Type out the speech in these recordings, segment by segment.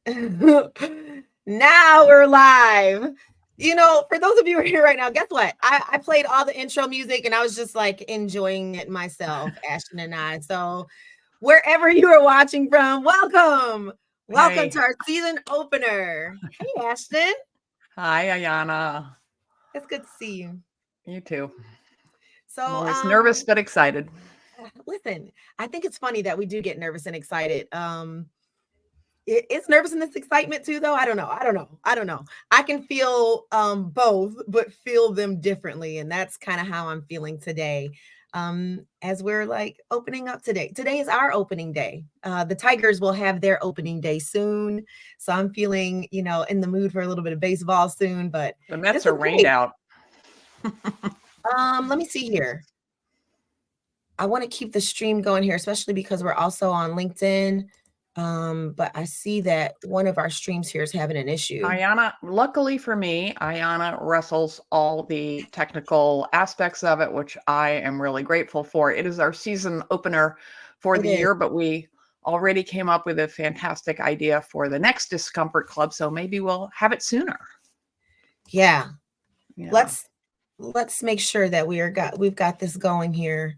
Now we're live. For those of you who are here right now, guess what? I played all the intro music and I was just like enjoying it myself, Ashton and I. So wherever you are watching from, welcome. Welcome Hey. to our season opener. Hey, Ashton. Hi, Ayana. It's good to see you. You too. I'm So, always nervous but excited. listen, I think it's funny that we do get nervous and excited. It's nervous and it's excitement too, though. I don't know. I can feel both, but feel them differently, and that's kind of how I'm feeling today. As we're like opening up today. Today is our opening day. The Tigers will have their opening day soon, so I'm feeling, in the mood for a little bit of baseball soon. But The this Mets is are rained great. out. Let me see here. I want to keep the stream going here, especially because we're also on LinkedIn. But I see that one of our streams here is having an issue. Ayana, luckily for me, Ayana wrestles all the technical aspects of it, which I am really grateful for. It is our season opener for the year, but we already came up with a fantastic idea for the next Discomfort Club, so maybe we'll have it sooner. Yeah. Let's make sure that we've got this going here.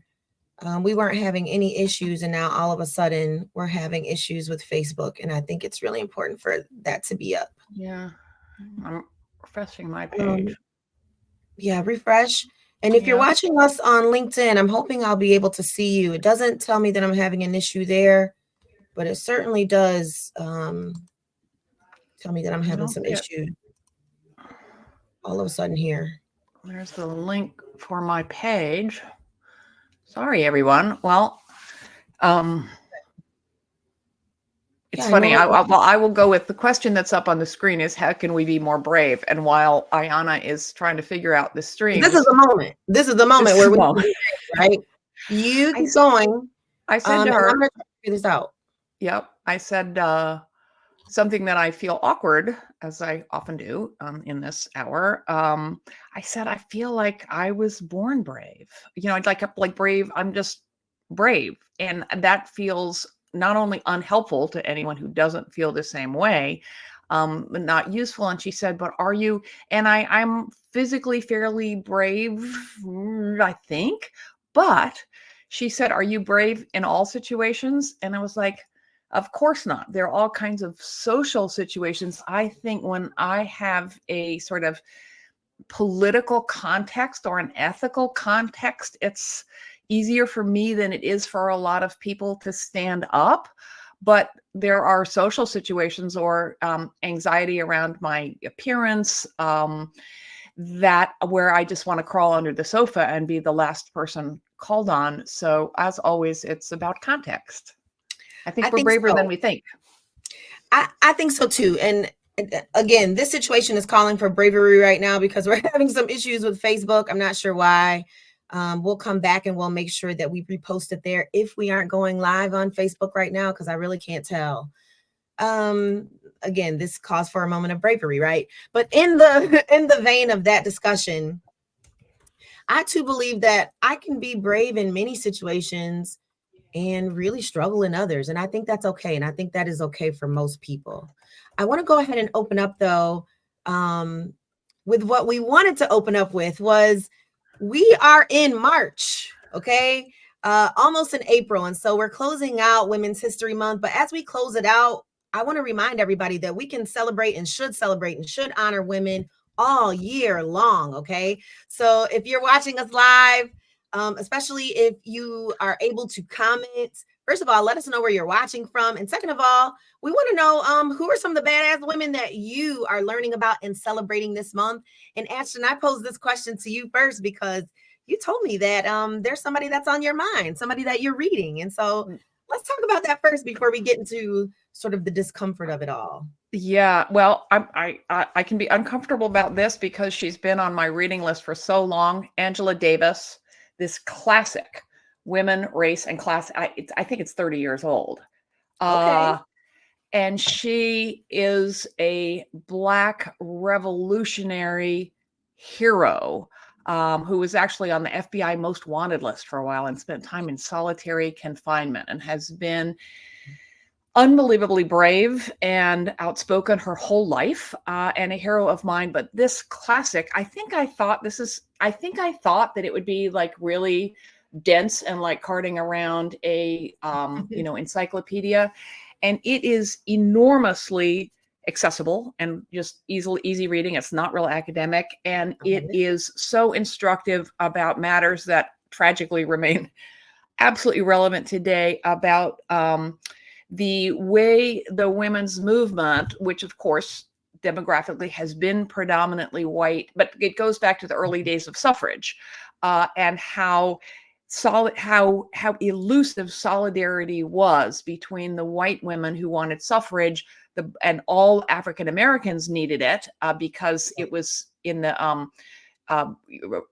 We weren't having any issues, and now all of a sudden we're having issues with Facebook, and I think it's really important for that to be up. Yeah, I'm refreshing my page. Yeah, refresh. And if you're watching us on LinkedIn, I'm hoping I'll be able to see you. It doesn't tell me that I'm having an issue there, but it certainly does tell me that I'm having some issue all of a sudden here. There's the link for my page. Sorry, everyone. Well, it's funny. I will go with the question that's up on the screen is how can we be more brave? And while Ayana is trying to figure out the stream, this is the moment. This is the moment where we right. You keep going. I said to her, I'm gonna figure this out. Yep. I said something that I feel awkward, as I often do in this hour. I said, I feel like I was born brave. I'd like brave. I'm just brave. And that feels not only unhelpful to anyone who doesn't feel the same way, not useful. And she said, but are you? And I'm physically fairly brave, I think. But she said, are you brave in all situations? And I was like, of course not. There are all kinds of social situations. I think when I have a sort of political context or an ethical context, it's easier for me than it is for a lot of people to stand up. But there are social situations or anxiety around my appearance that where I just want to crawl under the sofa and be the last person called on. So as always, it's about context. I think we're braver than we think. I think so too. And again, this situation is calling for bravery right now because we're having some issues with Facebook. I'm not sure why. We'll come back and we'll make sure that we repost it there if we aren't going live on Facebook right now, because I really can't tell. Again, this calls for a moment of bravery, right? But in the vein of that discussion, I too believe that I can be brave in many situations and really struggle in others. And I think that's okay. And I think that is okay for most people. I want to go ahead and open up though, with what we wanted to open up with was we are in March, okay? Almost in April. And so we're closing out Women's History Month. But as we close it out, I want to remind everybody that we can celebrate and should honor women all year long, okay? So if you're watching us live, especially if you are able to comment. First of all, let us know where you're watching from. And second of all, we want to know who are some of the badass women that you are learning about and celebrating this month. And Ashton, I posed this question to you first because you told me that there's somebody that's on your mind, somebody that you're reading. And so let's talk about that first before we get into sort of the discomfort of it all. Yeah, well, I can be uncomfortable about this because she's been on my reading list for so long. Angela Davis, this classic Women, Race, and Class. I think it's 30 years old. Okay. And she is a Black revolutionary hero who was actually on the FBI most wanted list for a while and spent time in solitary confinement and has been unbelievably brave and outspoken her whole life, and a hero of mine. But this classic, I think I thought that it would be like really dense and like carting around a encyclopedia, and it is enormously accessible and just easy reading. It's not real academic, and it is so instructive about matters that tragically remain absolutely relevant today, about the way the women's movement, which of course demographically has been predominantly white, but it goes back to the early days of suffrage, and how elusive solidarity was between the white women who wanted suffrage, and all African Americans needed it, because it was in the uh,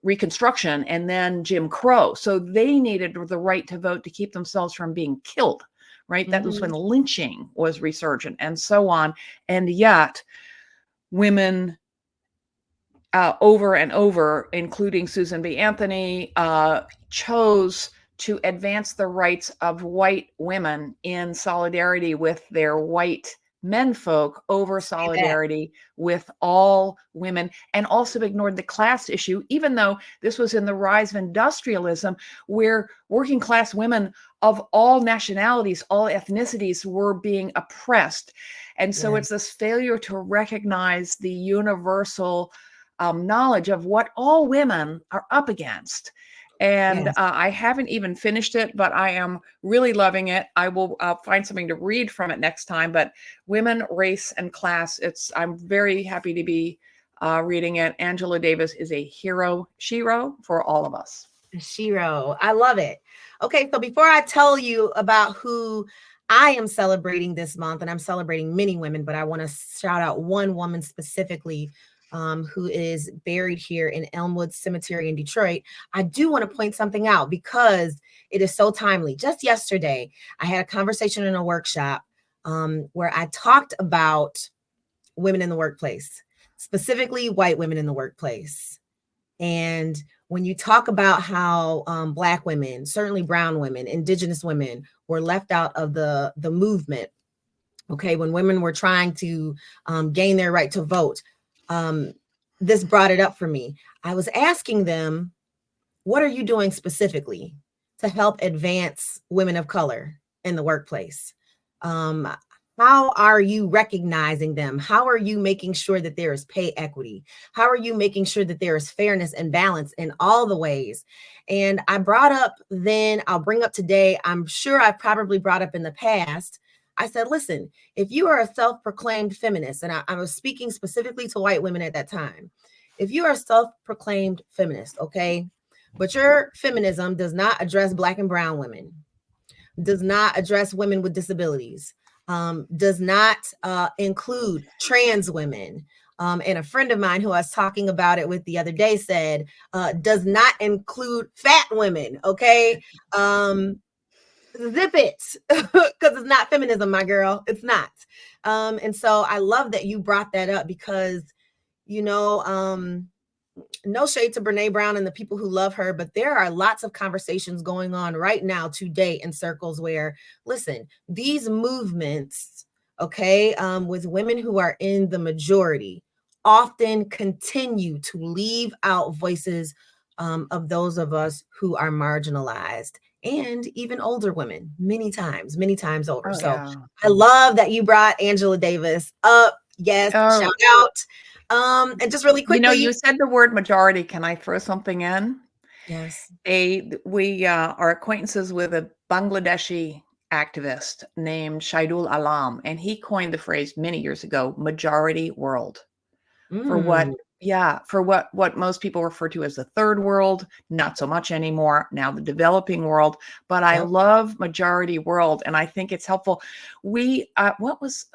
Reconstruction and then Jim Crow. So they needed the right to vote to keep themselves from being killed, right? That was when lynching was resurgent and so on. And yet women over and over, including Susan B. Anthony, chose to advance the rights of white women in solidarity with their white menfolk over solidarity with all women, and also ignored the class issue, even though this was in the rise of industrialism, where working class women of all nationalities, all ethnicities were being oppressed. And so it's this failure to recognize the universal knowledge of what all women are up against. And I haven't even finished it, but I am really loving it. I will find something to read from it next time. But Women, Race, and Class, I'm very happy to be reading it. Angela Davis is a hero, shero for all of us. Shero, I love it. Okay, so before I tell you about who I am celebrating this month, and I'm celebrating many women, but I want to shout out one woman specifically, who is buried here in Elmwood Cemetery in Detroit. I do want to point something out because it is so timely. Just yesterday, I had a conversation in a workshop where I talked about women in the workplace, specifically white women in the workplace. And when you talk about how Black women, certainly brown women, indigenous women were left out of the movement, okay, when women were trying to gain their right to vote, this brought it up for me. I was asking them, what are you doing specifically to help advance women of color in the workplace? How are you recognizing them? How are you making sure that there is pay equity? How are you making sure that there is fairness and balance in all the ways? And I brought up then, I'll bring up today, I'm sure I've probably brought up in the past, I said, listen, if you are a self-proclaimed feminist, and I was speaking specifically to white women at that time, if you are a self-proclaimed feminist, okay, but your feminism does not address Black and brown women, does not address women with disabilities, does not include trans women, and a friend of mine who I was talking about it with the other day said, does not include fat women, okay? Zip it, because it's not feminism, my girl. It's not. And so I love that you brought that up because, no shade to Brene Brown and the people who love her, but there are lots of conversations going on right now today in circles where, listen, these movements, okay, with women who are in the majority often continue to leave out voices of those of us who are marginalized, and even older women, many times older. I love that you brought Angela Davis up. Yes, shout out. And just really quickly, you said the word majority. Can I throw something in? Yes. We are acquaintances with a Bangladeshi activist named Shahidul Alam, and he coined the phrase many years ago, majority world, for what most people refer to as the third world, not so much anymore, now the developing world. But I love majority world, and I think it's helpful. We, what was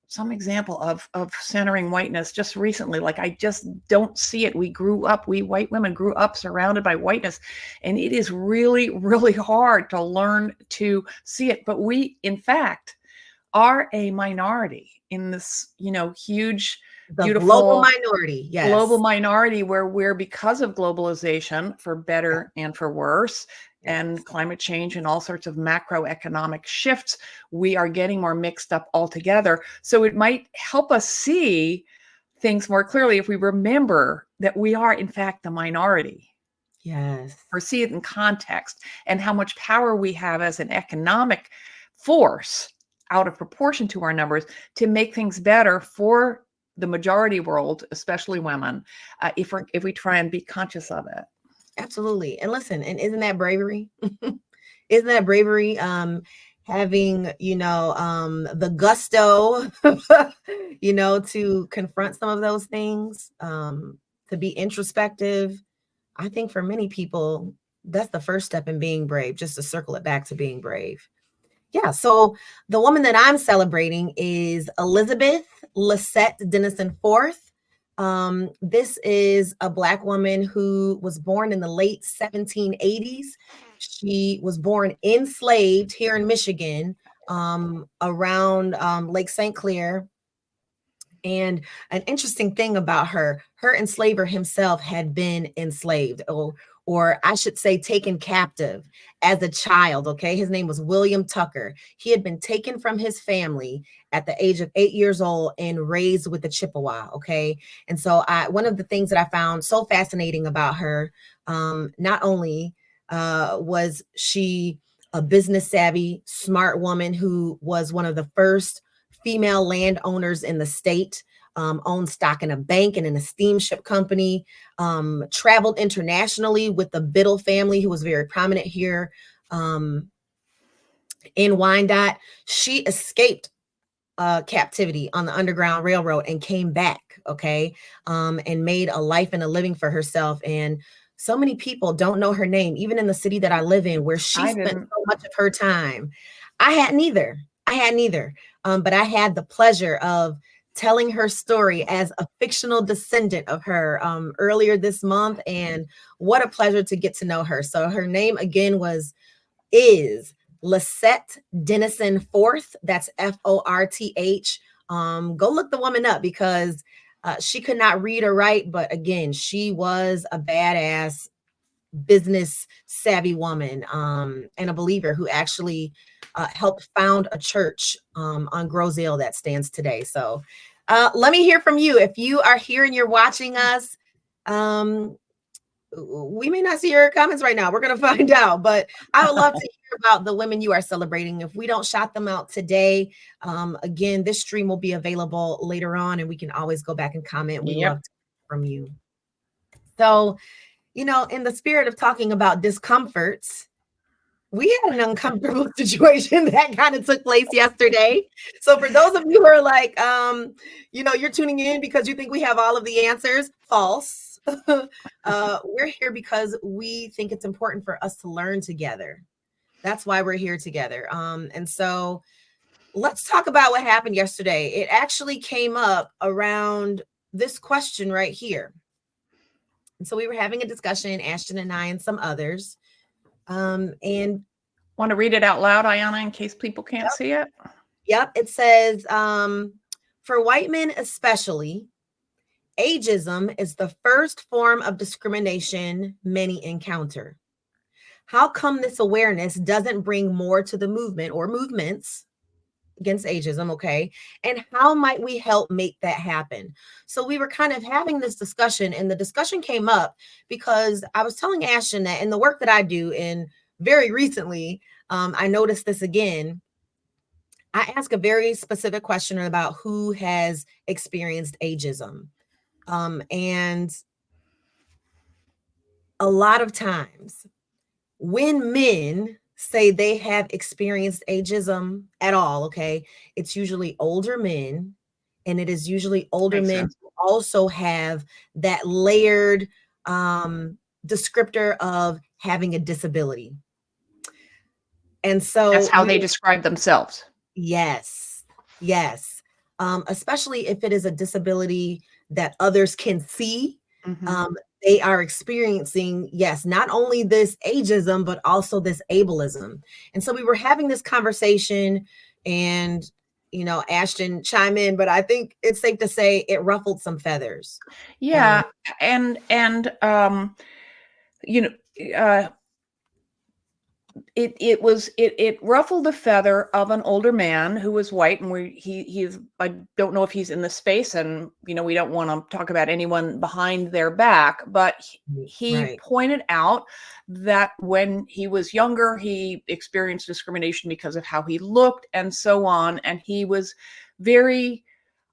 some example of centering whiteness just recently? Like, I just don't see it. We white women grew up surrounded by whiteness, and it is really, really hard to learn to see it. But we, in fact, are a minority in this, huge, beautiful global minority. Yes. Global minority where we're, because of globalization, for better and for worse, and climate change and all sorts of macroeconomic shifts, we are getting more mixed up altogether. So it might help us see things more clearly if we remember that we are, in fact, the minority. Yes. Or see it in context and how much power we have as an economic force out of proportion to our numbers to make things better for the majority world, especially women, if we try and be conscious of it. Absolutely. And listen, and isn't that bravery? Isn't that bravery? Having, the gusto, to confront some of those things, to be introspective. I think for many people, that's the first step in being brave, just to circle it back to being brave. Yeah. So the woman that I'm celebrating is Elizabeth Lisette Dennison Fourth. This is a Black woman who was born in the late 1780s. She was born enslaved here in Michigan, around Lake St. Clair. And an interesting thing about her enslaver himself had been enslaved, or I should say taken captive as a child. Okay. His name was William Tucker. He had been taken from his family at the age of 8 years old and raised with the Chippewa. Okay. And so one of the things that I found so fascinating about her, not only was she a business savvy, smart woman who was one of the first female landowners in the state, owned stock in a bank and in a steamship company, traveled internationally with the Biddle family, who was very prominent here in Wyandotte. She escaped captivity on the Underground Railroad and came back, okay, and made a life and a living for herself. And so many people don't know her name, even in the city that I live in, where she spent so much of her time. I had neither. But I had the pleasure of telling her story as a fictional descendant of her earlier this month. And what a pleasure to get to know her. So her name again is Lisette Dennison Fourth. That's Forth. Go look the woman up, because she could not read or write, but again, she was a badass business savvy woman, and a believer who actually helped found a church on Grosdale that stands today. So let me hear from you. If you are here and you're watching us, we may not see your comments right now. We're going to find out, but I would love to hear about the women you are celebrating. If we don't shout them out today, again, this stream will be available later on, and we can always go back and comment. We love to hear from you. So, in the spirit of talking about discomforts, we had an uncomfortable situation that kind of took place yesterday. So for those of you who are like, you're tuning in because you think we have all of the answers, false. We're here because we think it's important for us to learn together. That's why we're here together. And so let's talk about what happened yesterday. It actually came up around this question right here. And so we were having a discussion, Ashton and I and some others. And want to read it out loud, Ayana, in case people can't see it? Yep. It says, for white men especially, ageism is the first form of discrimination many encounter. How come this awareness doesn't bring more to the movement or movements against ageism, okay? And how might we help make that happen? So we were kind of having this discussion, and the discussion came up because I was telling Ashton that in the work that I do, and very recently, I noticed this again. I ask a very specific question about who has experienced ageism. And a lot of times when men say they have experienced ageism at all, okay, it's usually older men, and it is usually older Makes men sense. who also have that layered descriptor of having a disability. And so that's how they describe themselves. Yes. Especially if it is a disability that others can see. They are experiencing, yes, not only this ageism, but also this ableism. And so we were having this conversation, and, Ashton chime in, but I think it's safe to say it ruffled some feathers. Yeah. And it ruffled the feather of an older man who was white, and he's, I don't know if he's in the space, and we don't want to talk about anyone behind their back, but he Right. pointed out that when he was younger, he experienced discrimination because of how he looked and so on, and he was very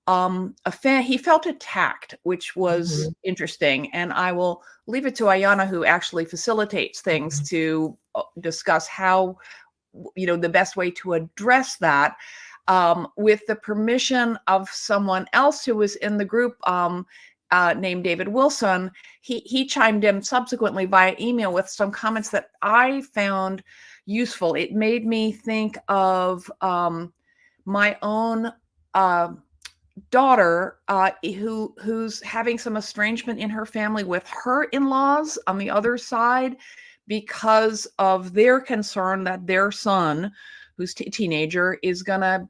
he felt attacked, which was Mhm. interesting. And I will leave it to Ayana, who actually facilitates things, to discuss how, the best way to address that, with the permission of someone else who was in the group, named David Wilson. He chimed in subsequently via email with some comments that I found useful. It made me think of my own daughter, who's having some estrangement in her family with her in-laws on the other side, because of their concern that their son, who's a teenager, is gonna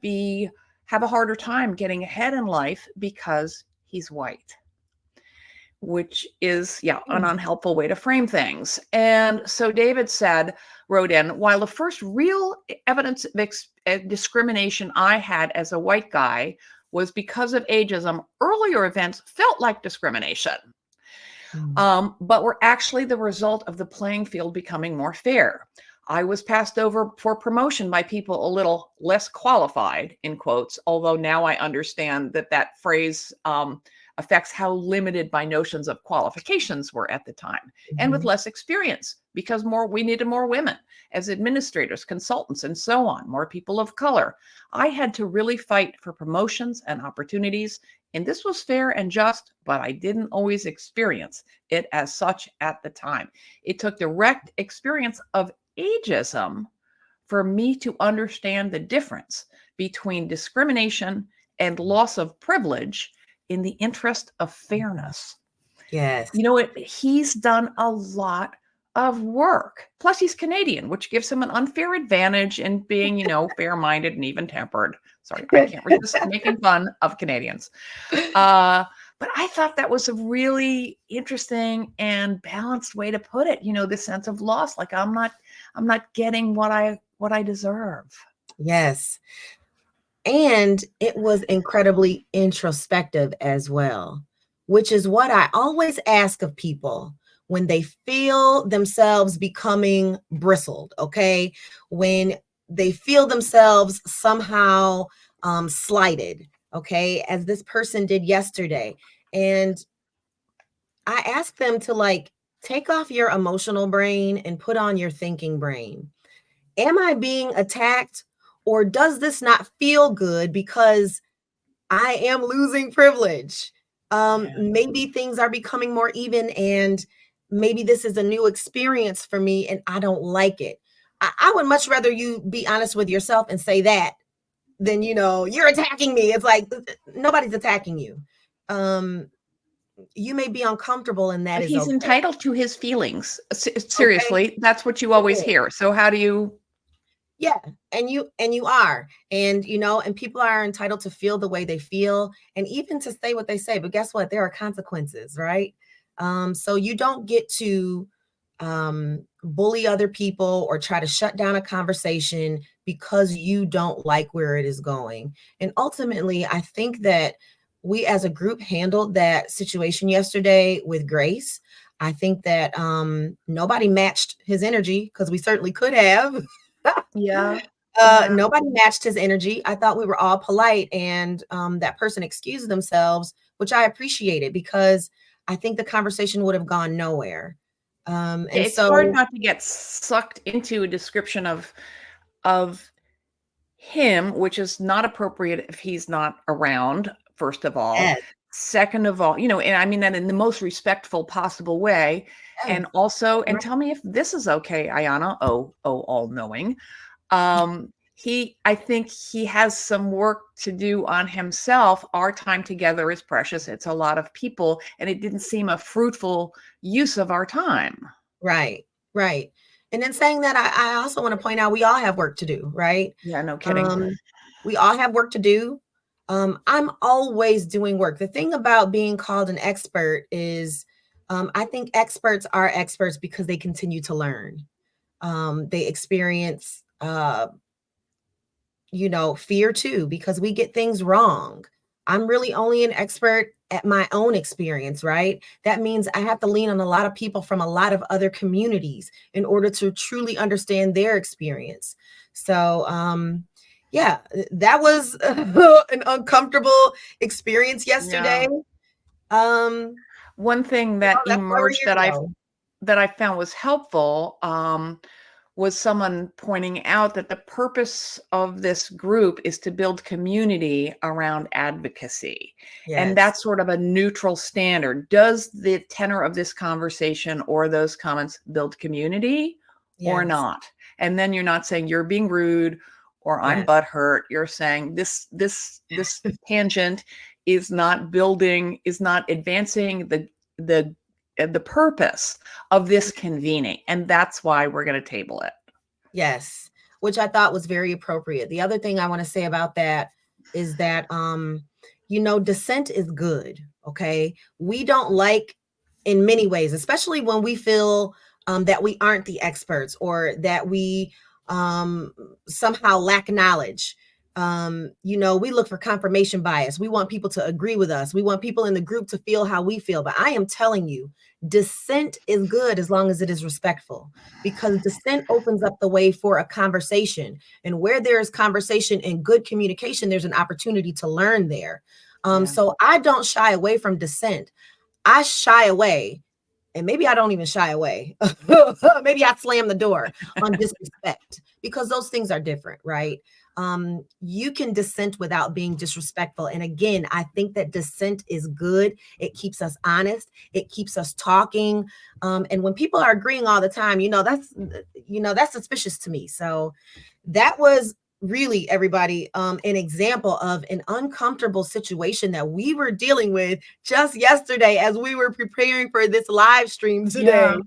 have a harder time getting ahead in life because he's white, which is, an unhelpful way to frame things. And so David wrote in, while the first real evidence of discrimination I had as a white guy was because of ageism, earlier events felt like discrimination, but were actually the result of the playing field becoming more fair. I was passed over for promotion by people a little less qualified, in quotes, although now I understand that phrase affects how limited my notions of qualifications were at the time, and with less experience, because we needed more women as administrators, consultants, and so on, more people of color. I had to really fight for promotions and opportunities, and this was fair and just, but I didn't always experience it as such at the time. It took direct experience of ageism for me to understand the difference between discrimination and loss of privilege in the interest of fairness. Yes. He's done a lot of work. Plus, he's Canadian, which gives him an unfair advantage in being, fair-minded and even-tempered. Sorry, I can't resist making fun of Canadians. But I thought that was a really interesting and balanced way to put it. The sense of loss, like I'm not getting what I deserve. Yes. And it was incredibly introspective as well, which is what I always ask of people when they feel themselves becoming bristled, okay? When they feel themselves somehow slighted, okay? As this person did yesterday. And I ask them to take off your emotional brain and put on your thinking brain. Am I being attacked, or does this not feel good because I am losing privilege? Maybe things are becoming more even, and maybe this is a new experience for me and I don't like it. I would much rather you be honest with yourself and say that than, you're attacking me. It's like nobody's attacking you. You may be uncomfortable, and that But is he's okay. entitled to his feelings. Okay. Seriously, that's what you always hear. So how do you? Yeah, and you are, and and people are entitled to feel the way they feel, and even to say what they say. But guess what? There are consequences, right? So you don't get to bully other people or try to shut down a conversation because you don't like where it is going. And ultimately, I think that we as a group handled that situation yesterday with grace. I think that nobody matched his energy, because we certainly could have. Yeah. Yeah. Nobody matched his energy. I thought we were all polite, and that person excused themselves, which I appreciated, because I think the conversation would have gone nowhere. And It's hard so, not to get sucked into a description of him, which is not appropriate if he's not around, first of all. yes, Second of all, and I mean that in the most respectful possible way. yes, And also, and right, tell me if this is okay, Ayana, all knowing. I think he has some work to do on himself. Our time together is precious. It's a lot of people, and it didn't seem a fruitful use of our time. right, right. And in saying that, I also want to point out we all have work to do, right? Yeah, no kidding. Um, we all have work to do. I'm always doing work. The thing about being called an expert is I think experts are experts because they continue to learn. They experience, fear too, because we get things wrong. I'm really only an expert at my own experience, right? That means I have to lean on a lot of people from a lot of other communities in order to truly understand their experience. So, yeah, that was an uncomfortable experience Yeah. yesterday. One thing that That's why we're emerged here though. that I found was helpful, was someone pointing out that the purpose of this group is to build community around advocacy. And Yes. that's sort of a neutral standard. Does the tenor of this conversation or those comments build community or Yes. not? And then you're not saying you're being rude or I'm Yes. butthurt. You're saying this tangent is not building, is not advancing the purpose of this convening. And that's why we're going to table it. Yes, which I thought was very appropriate. The other thing I want to say about that is that dissent is good, okay? We don't like, in many ways, especially when we feel that we aren't the experts or that we somehow lack knowledge. We look for confirmation bias. We want people to agree with us. We want people in the group to feel how we feel. But I am telling you, dissent is good as long as it is respectful, because dissent opens up the way for a conversation. And where there is conversation and good communication, there's an opportunity to learn there. Yeah. So I don't shy away from dissent. I shy away, and maybe I don't even shy away. Maybe I slam the door on disrespect, because those things are different, right? You can dissent without being disrespectful. And again, I think that dissent is good. It keeps us honest. It keeps us talking. And when people are agreeing all the time, that's suspicious to me. So that was really, everybody, an example of an uncomfortable situation that we were dealing with just yesterday as we were preparing for this live stream today. Yeah.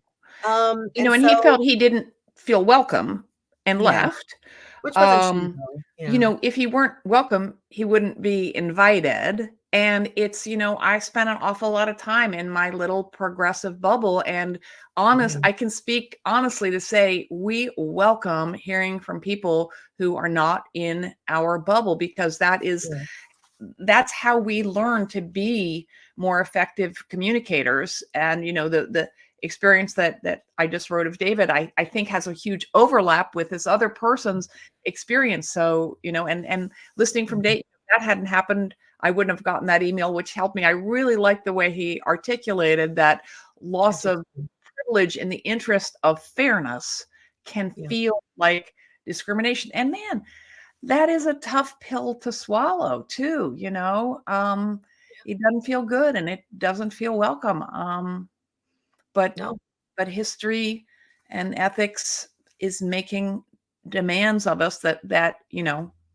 And And he so, felt he didn't feel welcome and yeah, left. which wasn't true though. Yeah. If he weren't welcome, he wouldn't be invited. And it's, I spent an awful lot of time in my little progressive bubble. And I can speak honestly to say we welcome hearing from people who are not in our bubble, because Yeah. that's how we learn to be more effective communicators. And the experience that I just wrote of David, I think has a huge overlap with this other person's experience. So and listening from Dave, if that hadn't happened, I wouldn't have gotten that email, which helped me. I really like the way he articulated that loss of privilege in the interest of fairness can Yeah. feel like discrimination. And man, that is a tough pill to swallow too. It doesn't feel good and it doesn't feel welcome. But No. history and ethics is making demands of us that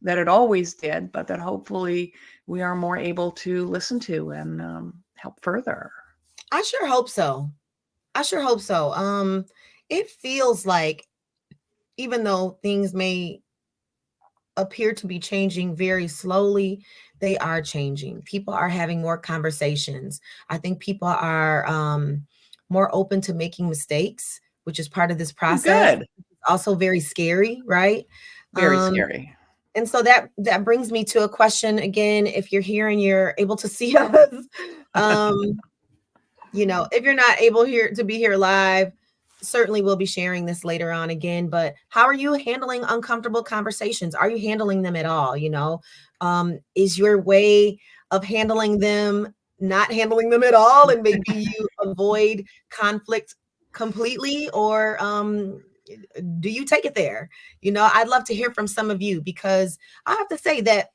it always did, but that hopefully we are more able to listen to and help further. I sure hope so. It feels like, even though things may appear to be changing very slowly, they are changing. People are having more conversations. I think people are more open to making mistakes, which is part of this Oh, process. good. Also very scary, right? Very Um, scary. and so that brings me to a question again. If you're here and you're able to see us, if you're not able to be here live, certainly we'll be sharing this later on again. But how are you handling uncomfortable conversations? Are you handling them at all? Is your way of handling them not handling them at all, and maybe you avoid conflict completely, or do you take it there? I'd love to hear from some of you, because I have to say that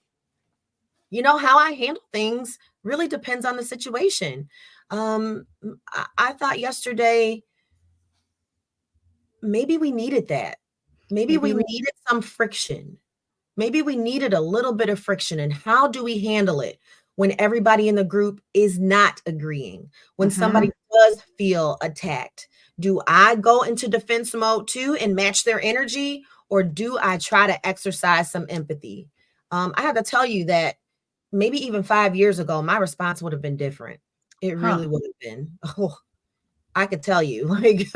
how I handle things really depends on the situation. I thought yesterday maybe we needed that. Maybe we Maybe we needed some friction. Maybe we needed a little bit of friction. And how do we handle it when everybody in the group is not agreeing? When somebody Mhm. does feel attacked? Do I go into defense mode too and match their energy? Or do I try to exercise some empathy? I have to tell you that maybe even 5 years ago, my response would have been different. It Huh. really would have been. Oh, I could tell you, like,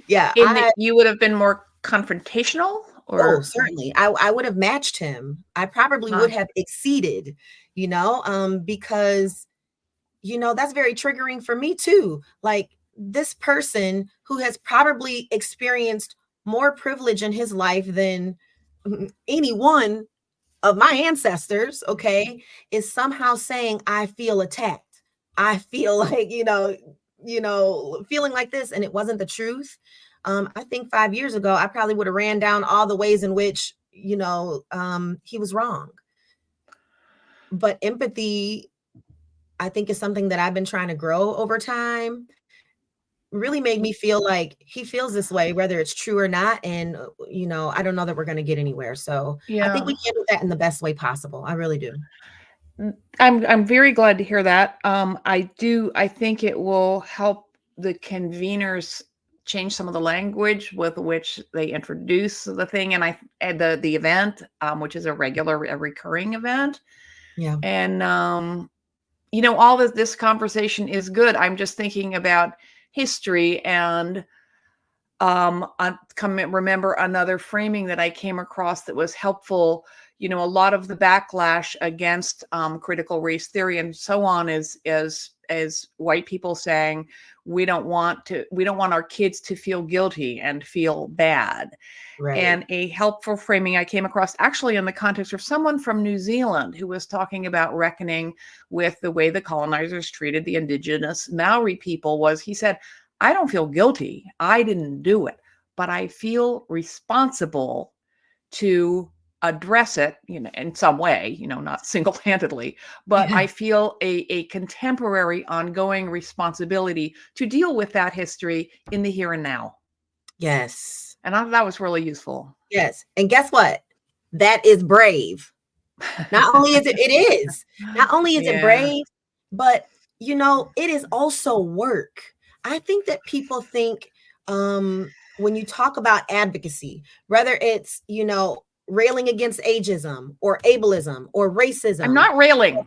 yeah, You would have been more confrontational Oh, or certainly. I would have matched him. I probably would have exceeded, because, that's very triggering for me too. Like this person who has probably experienced more privilege in his life than any one of my ancestors, okay, is somehow saying, I feel attacked. I feel like, feeling like this, and it wasn't the truth. I think 5 years ago, I probably would have ran down all the ways in which, he was wrong. But empathy, I think, is something that I've been trying to grow over time. Really made me feel like he feels this way, whether it's true or not. And, I don't know that we're going to get anywhere. So I think yeah. we handled that in the best way possible. I really do. I'm very glad to hear that. I think it will help the conveners change some of the language with which they introduce the thing and the event, which is a recurring event. Yeah. And all this conversation is good. I'm just thinking about history and remember another framing that I came across that was helpful. A lot of the backlash against critical race theory and so on is as white people saying we don't want our kids to feel guilty and feel bad. Right. And a helpful framing I came across actually in the context of someone from New Zealand who was talking about reckoning with the way the colonizers treated the indigenous Maori people was, he said, I don't feel guilty. I didn't do it, but I feel responsible to address it, in some way, not single-handedly, but I feel a contemporary ongoing responsibility to deal with that history in the here and now. Yes. And I thought that was really useful. Yes. And guess what? That is brave. Not only is not only is it brave, but it is also work. I think that people think when you talk about advocacy, whether it's, railing against ageism or ableism or racism. I'm not railing.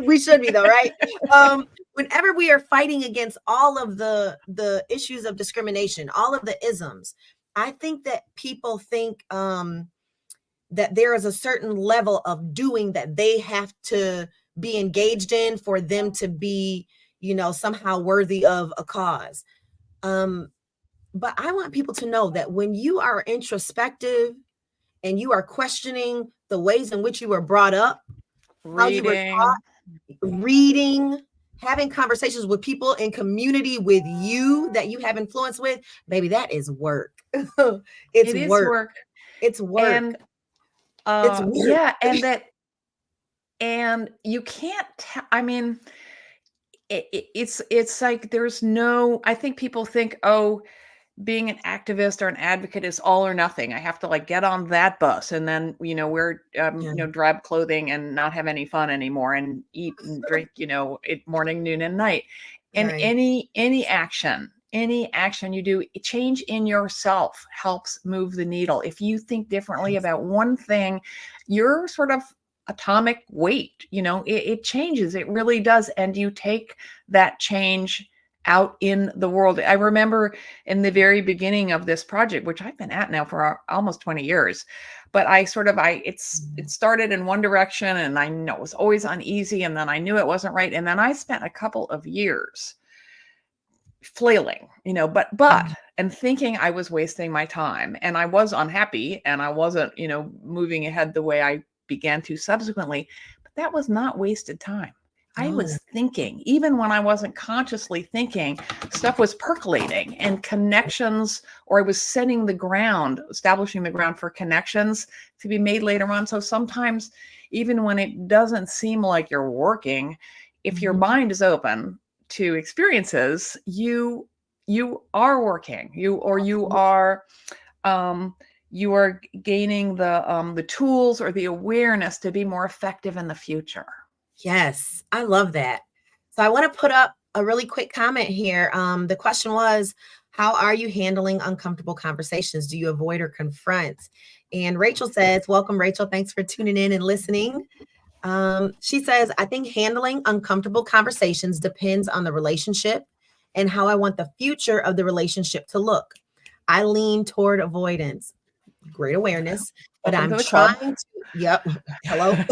We should be though, right? Whenever we are fighting against all of the issues of discrimination, all of the isms, I think that people think that there is a certain level of doing that they have to be engaged in for them to be, somehow worthy of a cause. But I want people to know that when you are introspective and you are questioning the ways in which you were brought up, how you were taught, reading, having conversations with people in community with you that you have influence with, baby, that is work. It's work. It's work. And it's work. yeah, and you can't I mean, it's like there's no, I think people think, oh, being an activist or an advocate is all or nothing. I have to like get on that bus and then, wear, drab clothing and not have any fun anymore and eat and drink, morning, noon, and night. And Right. any action you do, change in yourself helps move the needle. If you think differently about one thing, your sort of atomic weight, it changes. It really does. And you take that change out in the world. I remember in the very beginning of this project, which I've been at now for almost 20 years, but it started in one direction and I know it was always uneasy. And then I knew it wasn't right. And then I spent a couple of years flailing, and thinking I was wasting my time, and I was unhappy and I wasn't, moving ahead the way I began to subsequently, but that was not wasted time. I was thinking, even when I wasn't consciously thinking, stuff was percolating and connections, or I was establishing the ground for connections to be made later on. So sometimes, even when it doesn't seem like you're working, if your mind is open to experiences, you are working. You are gaining the tools or the awareness to be more effective in the future. Yes, I love that. So I want to put up a really quick comment here. The question was, how are you handling uncomfortable conversations? Do you avoid or confront? And Rachel says, welcome, Rachel. Thanks for tuning in and listening. She says, I think handling uncomfortable conversations depends on the relationship and how I want the future of the relationship to look. I lean toward avoidance. Great awareness, but Welcome I'm to the club. trying to, yep, hello.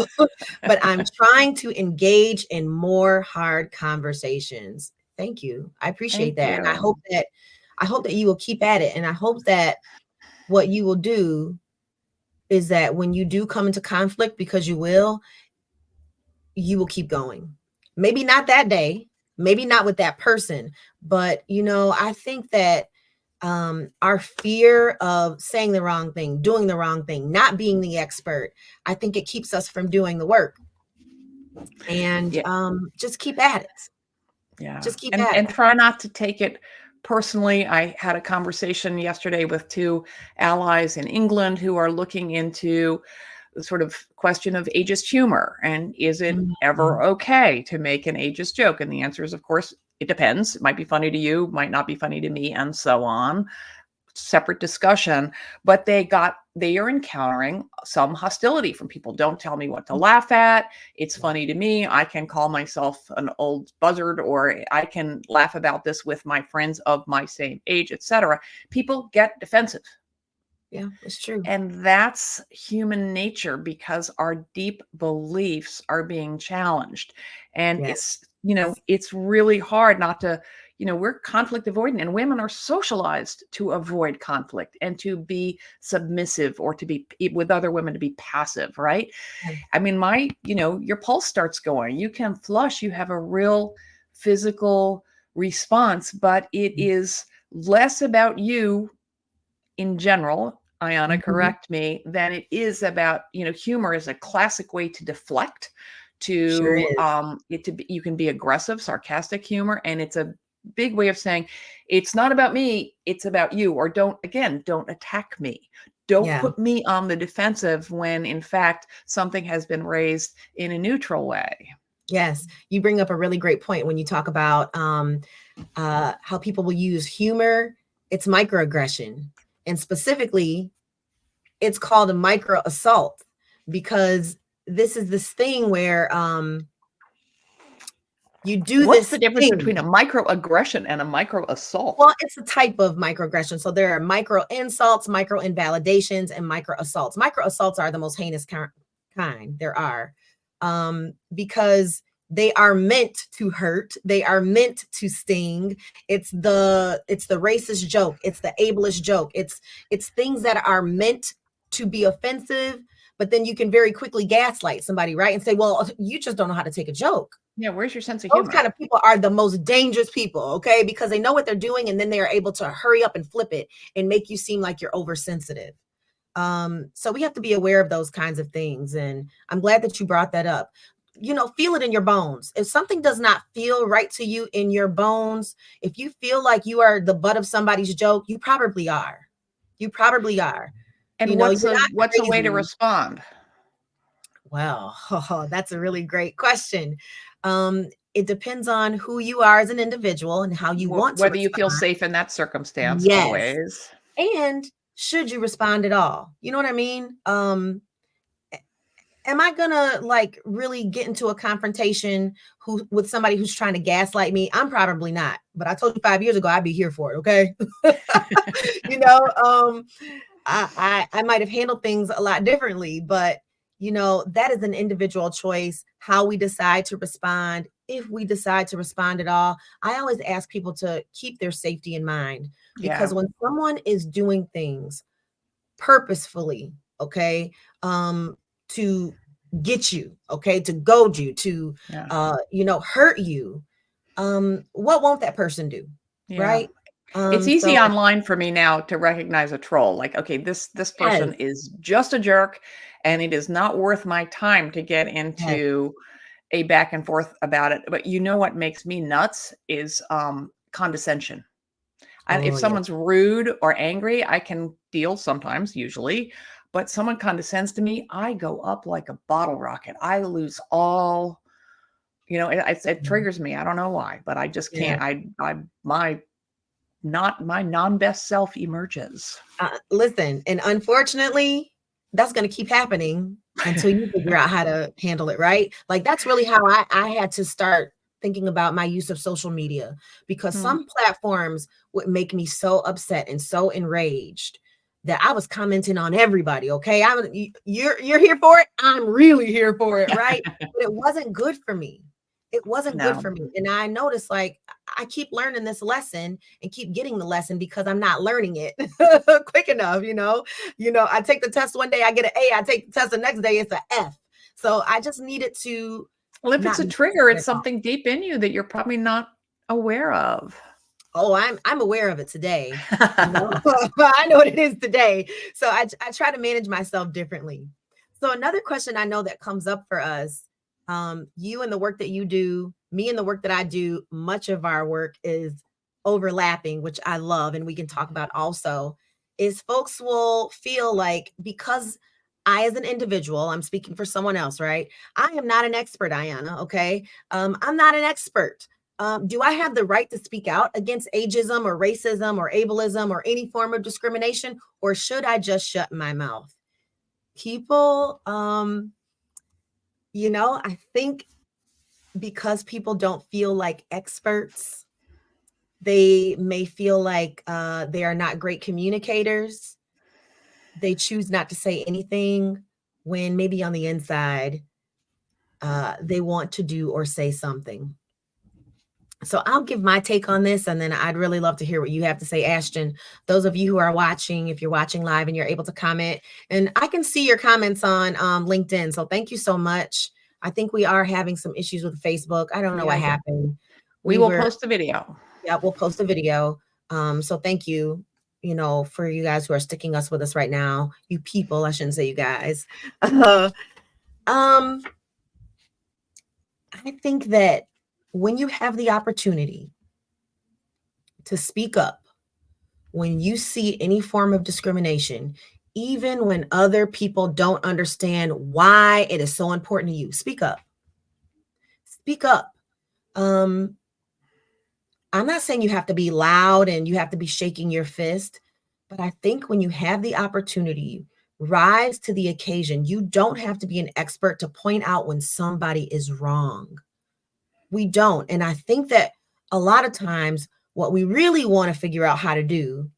But I'm trying to engage in more hard conversations. Thank you. I appreciate Thank that. And you. I hope that you will keep at it. And I hope that what you will do is that when you do come into conflict, because you will keep going. Maybe not that day, maybe not with that person, but I think that our fear of saying the wrong thing, doing the wrong thing, not being the expert, I think it keeps us from doing the work. And Yeah. just keep at it. Yeah. Just keep at And it. try not to take it personally. I had a conversation yesterday with two allies in England who are looking into the sort of question of ageist humor. And is it ever Mhm. okay to make an ageist joke? And the answer is, of course, it depends. It might be funny to you, might not be funny to me, and so on. Separate discussion, but they are encountering some hostility from people. Don't tell me what to laugh at. It's funny to me. I can call myself an old buzzard, or I can laugh about this with my friends of my same age, etc. People get defensive. Yeah, it's true. And that's human nature because our deep beliefs are being challenged. And Yeah. it's really hard not to, we're conflict avoidant, and women are socialized to avoid conflict and to be submissive, or to be with other women, to be passive, right? Yeah. I mean, your pulse starts going, you can flush, you have a real physical response, but it is less about you in general, Ayana, Mhm. correct me, than it is about, humor is a classic way to deflect, Sure to is. you can be aggressive, sarcastic humor, and it's a big way of saying it's not about me, it's about you, or don't attack me. Don't Yeah. put me on the defensive when in fact something has been raised in a neutral way. Yes. You bring up a really great point when you talk about how people will use humor. It's microaggression. And specifically, it's called a micro assault, because this is this thing where you do What's the this difference thing. between a microaggression and a micro assault? Well, it's a type of microaggression. So there are micro insults, micro invalidations, and micro assaults. Micro assaults are the most heinous kind there are, because they are meant to hurt. They are meant to sting. It's the racist joke. It's the ableist joke. It's things that are meant to be offensive, but then you can very quickly gaslight somebody, right? And say, well, you just don't know how to take a joke. Yeah, where's your sense of Those humor? kind of people are the most dangerous people, okay? Because they know what they're doing, and then they are able to hurry up and flip it and make you seem like you're oversensitive. So we have to be aware of those kinds of things. And I'm glad that you brought that up. Feel it in your bones. If something does not feel right to you in your bones, if you feel like you are the butt of somebody's joke, you probably are. You probably are. And You're what's a way to not crazy. respond? Well, that's a really great question. It depends on who you are as an individual and how you want to Whether you feel respond. safe in that circumstance, Yes. always. And should you respond at all? You know what I mean? Am I gonna like really get into a confrontation with somebody who's trying to gaslight me? I'm probably not. But I told you 5 years ago I'd be here for it. Okay. you know, um, I might have handled things a lot differently, but that is an individual choice, how we decide to respond, if we decide to respond at all. I always ask people to keep their safety in mind, because Yeah. when someone is doing things purposefully, okay, to get you, okay, to goad you, to Yeah. hurt you, what won't that person do? Yeah. Right? It's So easy online for me now to recognize a troll. Like, okay, this yes, person is just a jerk, and it is not worth my time to get yes. into a back and forth about it. But you know what makes me nuts is condescension. And if Oh yeah. someone's rude or angry, I can deal sometimes, usually. But someone condescends to me, I go up like a bottle rocket. I lose all, it triggers me. I don't know why, but I just Yeah. can't. My not my non-best self emerges. Listen, and unfortunately, that's going to keep happening until you figure out how to handle it, right? Like that's really how I had to start thinking about my use of social media, because Hmm. some platforms would make me so upset and so enraged that I was commenting on everybody. Okay, you're here for it. I'm really here for it, right? But it wasn't good for me. It wasn't good No. for me. And I noticed, like, I keep learning this lesson and keep getting the lesson because I'm not learning it quick enough. I take the test one day, I get an A. I take the test the next day, it's an F. So I just needed to Well, if it's not a be trigger, it's at all. something deep in you that you're probably not aware of. Oh, I'm aware of it today. I know what it is today. So I try to manage myself differently. So another question I know that comes up for us, you and the work that you do, me and the work that I do, much of our work is overlapping, which I love, and we can talk about also, is folks will feel like, because I, as an individual, I'm speaking for someone else, right? I am not an expert, Ayana. Okay. I'm not an expert. Do I have the right to speak out against ageism or racism or ableism or any form of discrimination, or should I just shut my mouth? People, I think because people don't feel like experts, they may feel like they are not great communicators. They choose not to say anything when maybe on the inside they want to do or say something. So I'll give my take on this, and then I'd really love to hear what you have to say, Ashton. Those of you who are watching, if you're watching live and you're able to comment, and I can see your comments on LinkedIn. So thank you so much. I think we are having some issues with Facebook. I don't know what Yeah. happened. We will post the video. Yeah, we'll post a video. So thank you, for you guys who are sticking us with us right now. You people, I shouldn't say you guys. Um, I think that when you have the opportunity to speak up, when you see any form of discrimination, even when other people don't understand why it is so important to you, speak up. Speak up. Um, I'm not saying you have to be loud and you have to be shaking your fist, but I think when you have the opportunity, rise to the occasion. You don't have to be an expert to point out when somebody is wrong. We don't. And I think that a lot of times what we really want to figure out how to do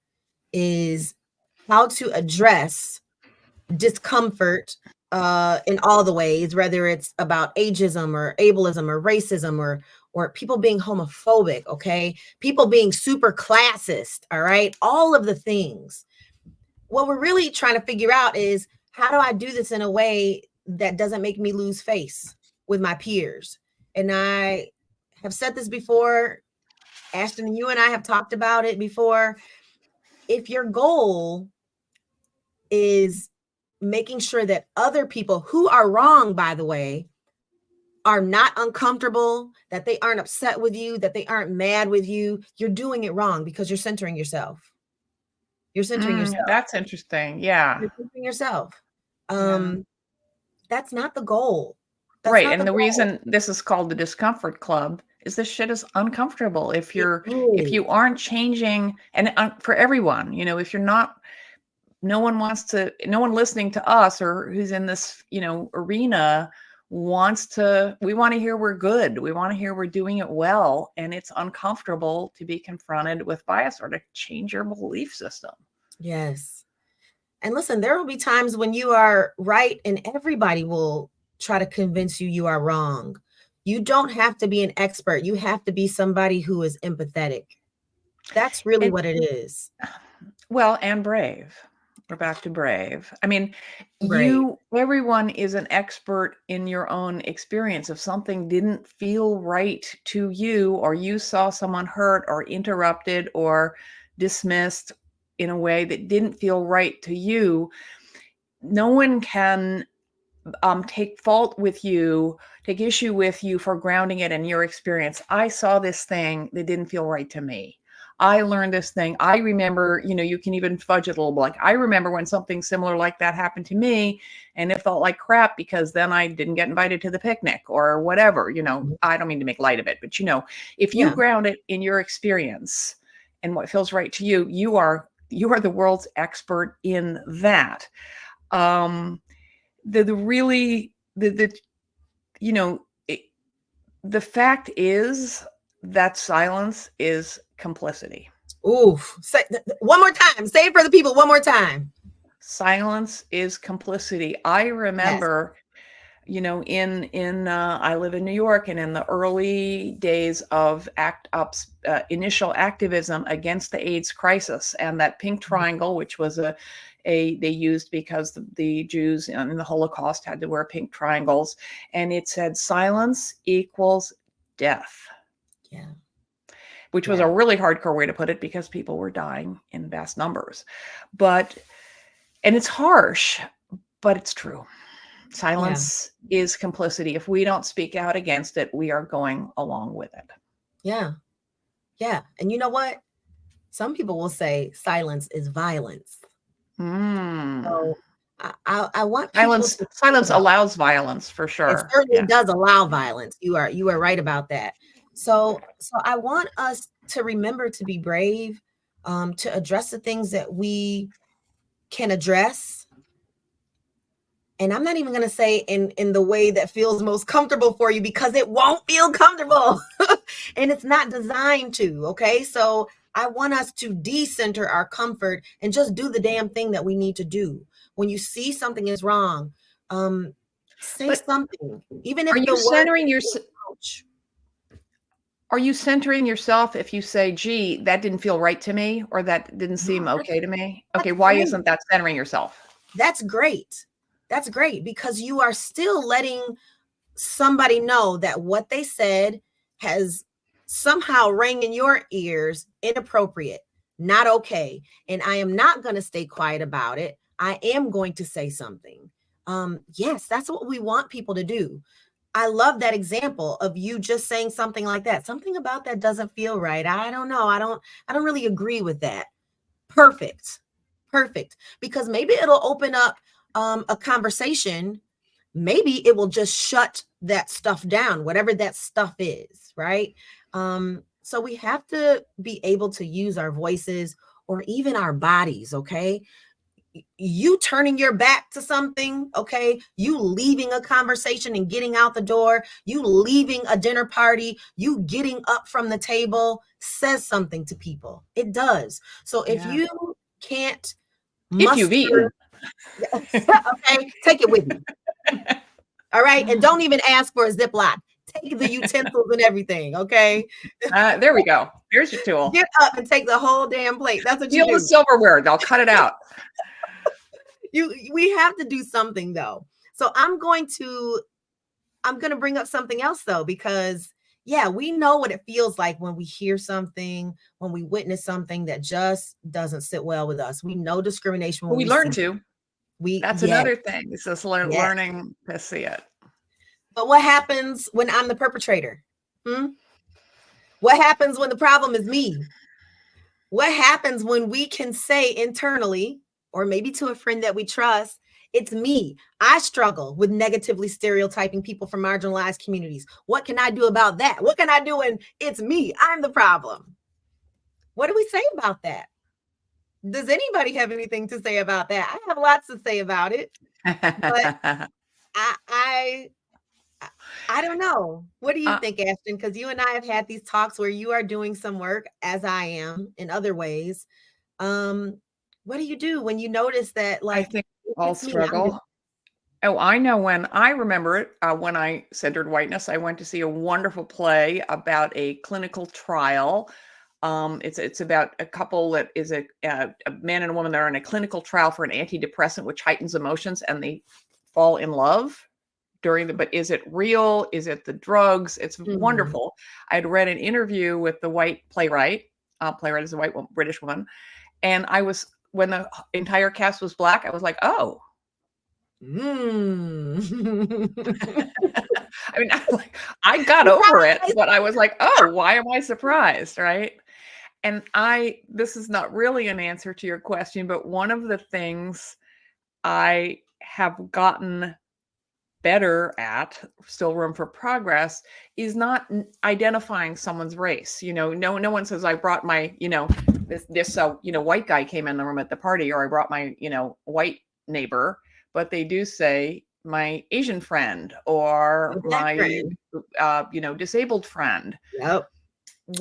is how to address discomfort in all the ways, whether it's about ageism or ableism or racism or people being homophobic, okay? People being super classist, all right? All of the things. What we're really trying to figure out is, how do I do this in a way that doesn't make me lose face with my peers? And I have said this before, Ashton, you and I have talked about it before. If your goal is making sure that other people who are wrong, by the way, are not uncomfortable, that they aren't upset with you, that they aren't mad with you, you're doing it wrong because you're centering yourself. You're centering yourself. That's interesting. Yeah. You're centering yourself. Yeah. That's not the goal. That's Right. not the And the goal. reason this is called the Discomfort Club is this shit is uncomfortable. If It you is. aren't changing, and for everyone, if you're not, no one listening to us or who's in this, arena we want to hear we're good. We want to hear we're doing it well. And it's uncomfortable to be confronted with bias or to change your belief system. Yes. And listen, there will be times when you are right and everybody will try to convince you are wrong. You don't have to be an expert. You have to be somebody who is empathetic. That's really And what it is. well, and brave. We're back to brave. I mean, Brave. everyone is an expert in your own experience. If something didn't feel right to you, or you saw someone hurt or interrupted or dismissed in a way that didn't feel right to you, no one can take fault with you, take issue with you for grounding it in your experience. I saw this thing that didn't feel right to me. I learned this thing. I remember, you can even fudge it a little bit. Like, I remember when something similar like that happened to me, and it felt like crap because then I didn't get invited to the picnic or whatever. I don't mean to make light of it, but if you Yeah. ground it in your experience and what feels right to you, you are the world's expert in that. The really the you know it, The fact is that silence is complicity. Oof. Say one more time. Say it for the people one more time. Silence is complicity. I Yes. remember, in I live in New York, and in the early days of initial activism against the AIDS crisis, and that pink triangle, which was they used because the Jews in the Holocaust had to wear pink triangles, and it said silence equals death. Yeah. Which was a really hardcore way to put it because people were dying in vast numbers. And it's harsh, but it's true. Silence is complicity. If we don't speak out against it, we are going along with it. Yeah. Yeah. And you know what? Some people will say silence is violence. So I want people to silence allows violence for sure. It certainly does allow violence. You are right about that. So I want us to remember to be brave, to address the things that we can address. And I'm not even going to say in the way that feels most comfortable for you, because it won't feel comfortable and it's not designed to. Okay. So I want us to decenter our comfort and just do the damn thing that we need to do. When you see something is wrong, say something, even if the Are you centering yourself if you say, gee, that didn't feel right to me, or that didn't seem okay to me? Okay, why isn't that centering yourself? That's great. That's great, because you are still letting somebody know that what they said has somehow rang in your ears inappropriate, not okay. And I am not going to stay quiet about it. I am going to say something. Yes, that's what we want people to do. I love that example of you just saying something like that. Something about that doesn't feel right. I don't know. I don't really agree with that. Perfect. Because maybe it'll open up a conversation. Maybe it will just shut that stuff down, whatever that stuff is, right? So we have to be able to use our voices or even our bodies, okay? You turning your back to something, okay? You leaving a conversation and getting out the door, you leaving a dinner party, you getting up from the table says something to people. It does. So if you can't if you've eaten, okay, take it with you. All right. And don't even ask for a Ziploc. Take the utensils and everything. Okay. There we go. There's your tool. Get up and take the whole damn plate. That's what you do. The silverware. They'll cut it out. We have to do something though. So I'm going to bring up something else though, because we know what it feels like when we hear something, when we witness something that just doesn't sit well with us. We know discrimination. We learn to. That's another thing. It's just learning to see it. But what happens when I'm the perpetrator? What happens when the problem is me? What happens when we can say internally, or maybe to a friend that we trust, it's me. I struggle with negatively stereotyping people from marginalized communities. What can I do about that? What can I do when it's me? I'm the problem. What do we say about that? Does anybody have anything to say about that? I have lots to say about it. But I don't know. What do you think, Ashton? Because you and I have had these talks where you are doing some work, as I am in other ways. What do you do when you notice that, like, I think we all struggle? I know when I remember it, when I centered whiteness, I went to see a wonderful play about a clinical trial. It's about a couple that is a man and a woman that are in a clinical trial for an antidepressant, which heightens emotions, and they fall in love but is it real? Is it the drugs? It's wonderful. I'd read an interview with the white playwright. Playwright is a white British woman. And when the entire cast was Black, I was like, oh. I mean, I got over it, but I was like, oh, why am I surprised? Right. And this is not really an answer to your question, but one of the things I have gotten better at, still room for progress, is not identifying someone's race. No one says I brought my, this white guy came in the room at the party, or I brought my, white neighbor, but they do say, my Asian friend or A black my, friend. disabled friend. Yep.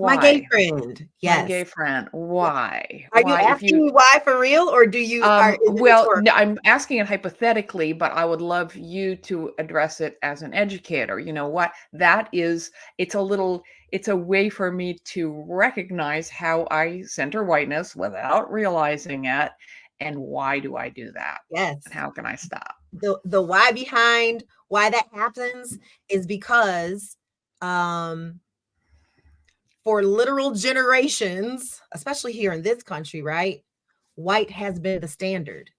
My gay Why? friend. My Yes. gay friend. Yeah. Why? Are you Why? If asking you, me why for real, or do you are is it well, rhetorical? no, I'm asking it hypothetically, but I would love you to address it as an educator. You know what? That is, it's a way for me to recognize how I center whiteness without realizing it. And why do I do that? And Yes. how can I stop? The why behind why that happens is because for literal generations, especially here in this country, right? White has been the standard.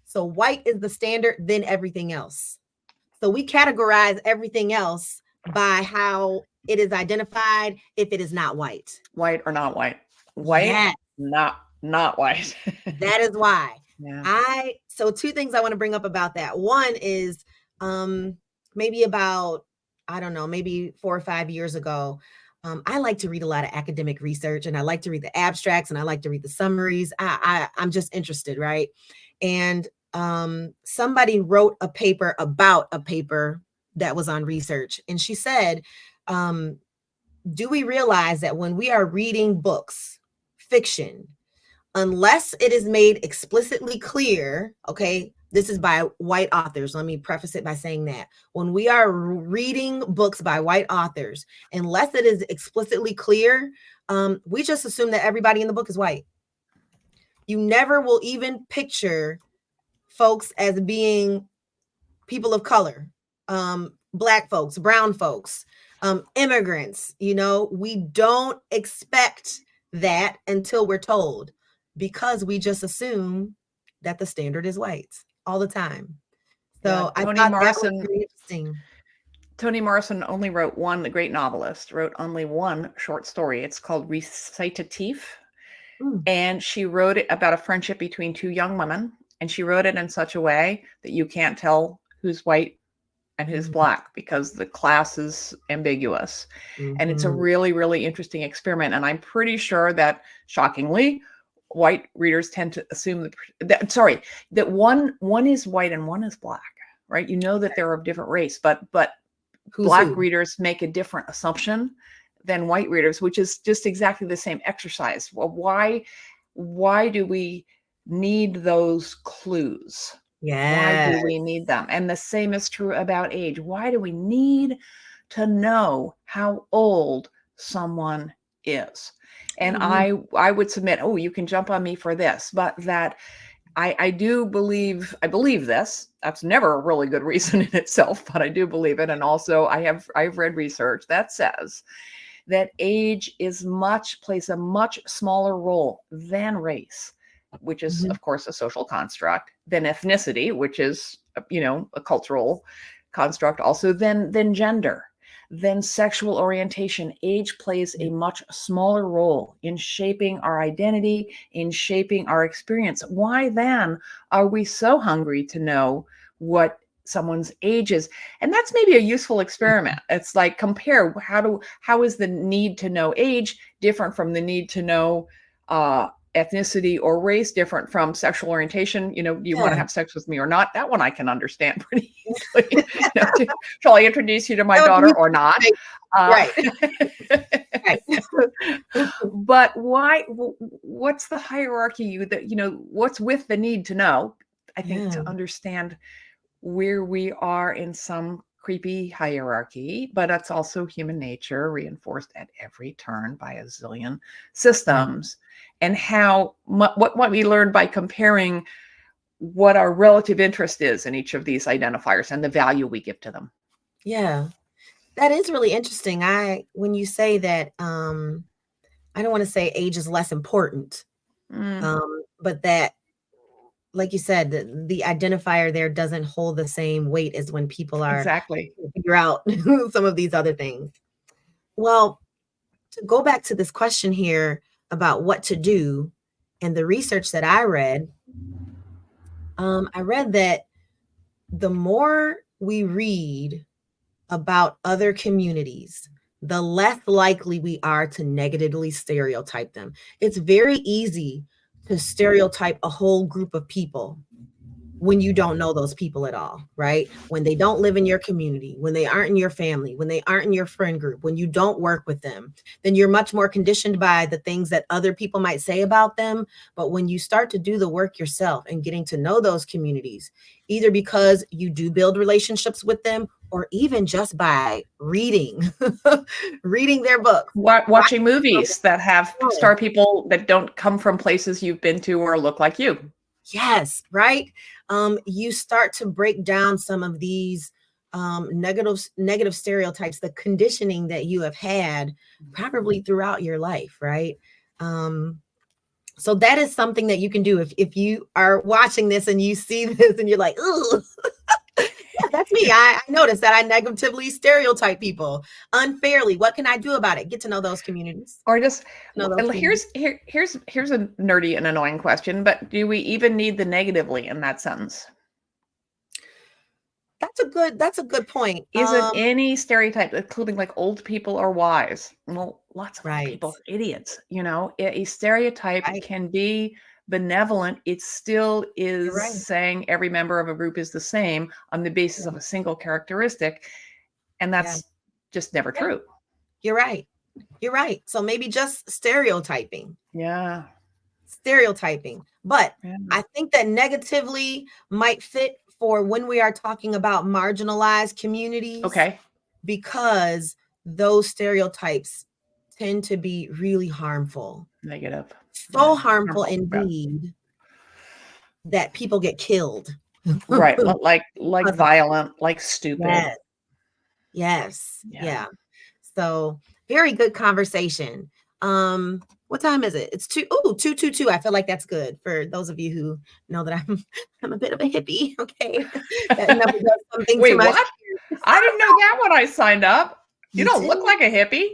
So white is the standard, then everything else. So we categorize everything else by how it is identified if it is not white. White or not white? White, Yes, not white. that is why. Yeah. So two things I want to bring up about that. One is maybe about, I don't know, maybe 4 or 5 years ago. I like to read a lot of academic research, and I like to read the abstracts, and I like to read the summaries. I'm just interested, right? And somebody wrote a paper about a paper that was on research, and she said, do we realize that when we are reading books, fiction, unless it is made explicitly clear, okay, this is by white authors. Let me preface it by saying that when we are reading books by white authors, unless it is explicitly clear, we just assume that everybody in the book is white. You never will even picture folks as being people of color, black folks, brown folks, immigrants. We don't expect that until we're told, because we just assume that the standard is white all the time. Yeah. So I thought that was really interesting. Toni Morrison only wrote one, the great novelist, wrote only one short story. It's called Recitative. Mm. And she wrote it about a friendship between two young women. And she wrote it in such a way that you can't tell who's white and who's Mhm. black because the class is ambiguous. And it's a Mhm. really, really interesting experiment. And I'm pretty sure that, shockingly, white readers tend to assume that one is white and one is black, right? You know that they're of different race, but Who's black who? readers make a different assumption than white readers, which is just exactly the same exercise. Well, why do we need those clues? Why Yeah. do we need them? And the same is true about age. Why do we need to know how old someone is? And Amen. I would submit, oh, you can jump on me for this, but that I believe this. That's never a really good reason in itself, but I do believe it. And also I've read research that says that age plays a much smaller role than race, which is Mhm. of course a social construct, than ethnicity, which is a cultural construct, also than gender, then sexual orientation. Age plays a much smaller role in shaping our identity, in shaping our experience. Why then are we so hungry to know what someone's age is? And that's maybe a useful experiment. It's like, compare how is the need to know age different from the need to know ethnicity or race, different from sexual orientation. Do you want to Yeah. have sex with me or not? That one I can understand pretty easily. Shall I introduce you to my That would daughter be or not? Uh, right. Right. but why? What's the hierarchy what's with the need to know? I think Yeah. to understand where we are in some creepy hierarchy, but it's also human nature reinforced at every turn by a zillion Yeah. systems. And how what we learned by comparing what our relative interest is in each of these identifiers and the value we give to them. Yeah. That is really interesting. When you say that, I don't want to say age is less important, Mm, but that, like you said, the identifier there doesn't hold the same weight as when people are exactly. trying to figure out some of these other things. Well, to go back to this question here about what to do, and the research that I read that the more we read about other communities, the less likely we are to negatively stereotype them. It's very easy to stereotype a whole group of people. when you don't know those people at all, right? When they don't live in your community, when they aren't in your family, when they aren't in your friend group, when you don't work with them, then you're much more conditioned by the things that other people might say about them. But when you start to do the work yourself and getting to know those communities, either because you do build relationships with them or even just by reading, reading their books, Watching movies that have watching. star people that don't come from places you've been to or look like you. Yes, right. You start to break down some of these negative stereotypes, the conditioning that you have had probably throughout your life, right? So that is something that you can do if you are watching this and you see this and you're like, ooh, yeah, that's me. I noticed that I negatively stereotype people unfairly. What can I do about it? Get to know those communities. Or just Know those communities. here's a nerdy and annoying question, but do we even need the negatively in that sentence? That's a good point. Isn't any stereotype, including like old people are wise? Well, lots of old Right. people are idiots. You know, a stereotype Right. can be benevolent. It still You're is right. saying every member of a group is the same on the basis Yeah. of a single characteristic. And Yeah. that's just never Yeah. true. You're right. You're right. So maybe just stereotyping. Yeah. Stereotyping. But Yeah. I think that negatively might fit for when we are talking about marginalized communities. Okay. Because those stereotypes tend to be really harmful. Negative. So Yeah. harmful Yeah. indeed that people get killed. Right. Like violent, like stupid. Yes. Yes. Yeah. Yeah. So very good conversation. What time is it? It's 2:22. I feel like that's good for those of you who know that I'm a bit of a hippie. Okay. That number does something Wait, to my what? I didn't know that when I signed up. You don't look like a hippie.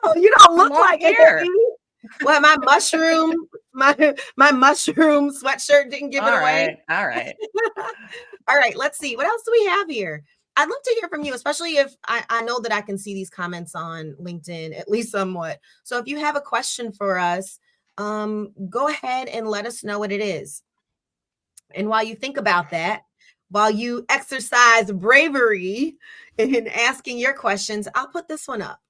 Oh, you don't look Long like hair. a hippie. Well, my mushroom sweatshirt didn't give it away. All right. All right, let's see. What else do we have here? I'd love to hear from you, especially if I know that I can see these comments on LinkedIn, at least somewhat. So if you have a question for us, go ahead and let us know what it is. And while you think about that, while you exercise bravery in asking your questions, I'll put this one up.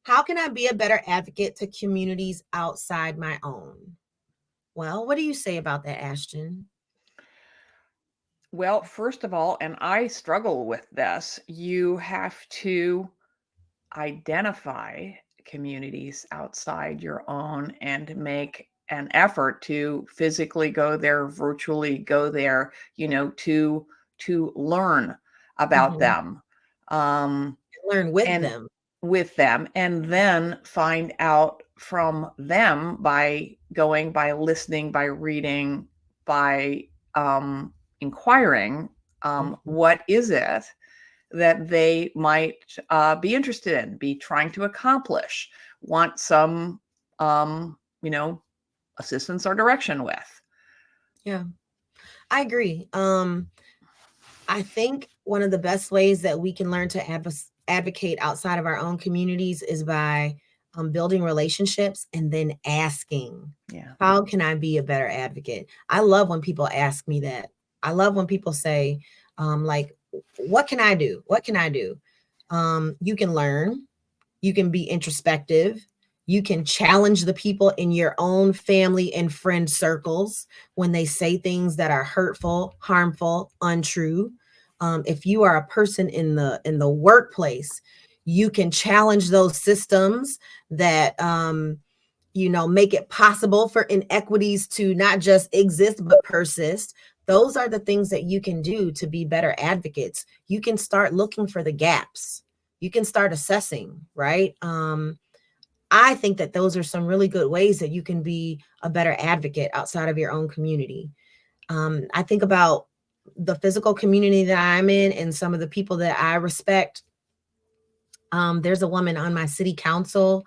How can I be a better advocate to communities outside my own? Well, what do you say about that, Ashton? Well, first of all, and I struggle with this, you have to identify communities outside your own and make an effort to physically go there, virtually go there, you know, to learn about them. Learn with And them. and then find out from them by going, by listening, by reading, by inquiring, what is it that they might be interested in, be trying to accomplish, want some, you know, assistance or direction with. Yeah, I agree. I think one of the best ways that we can learn to advocate outside of our own communities is by building relationships and then asking, Yeah. how can I be a better advocate? I love when people ask me that. I love when people say, like, what can I do? What can I do? You can learn, you can be introspective, you can challenge the people in your own family and friend circles when they say things that are hurtful, harmful, untrue. If you are a person in the workplace, you can challenge those systems that make it possible for inequities to not just exist but persist. Those are the things that you can do to be better advocates. You can start looking for the gaps. You can start assessing, right? I think that those are some really good ways that you can be a better advocate outside of your own community. I think about the physical community that I'm in and some of the people that I respect. There's a woman on my city council,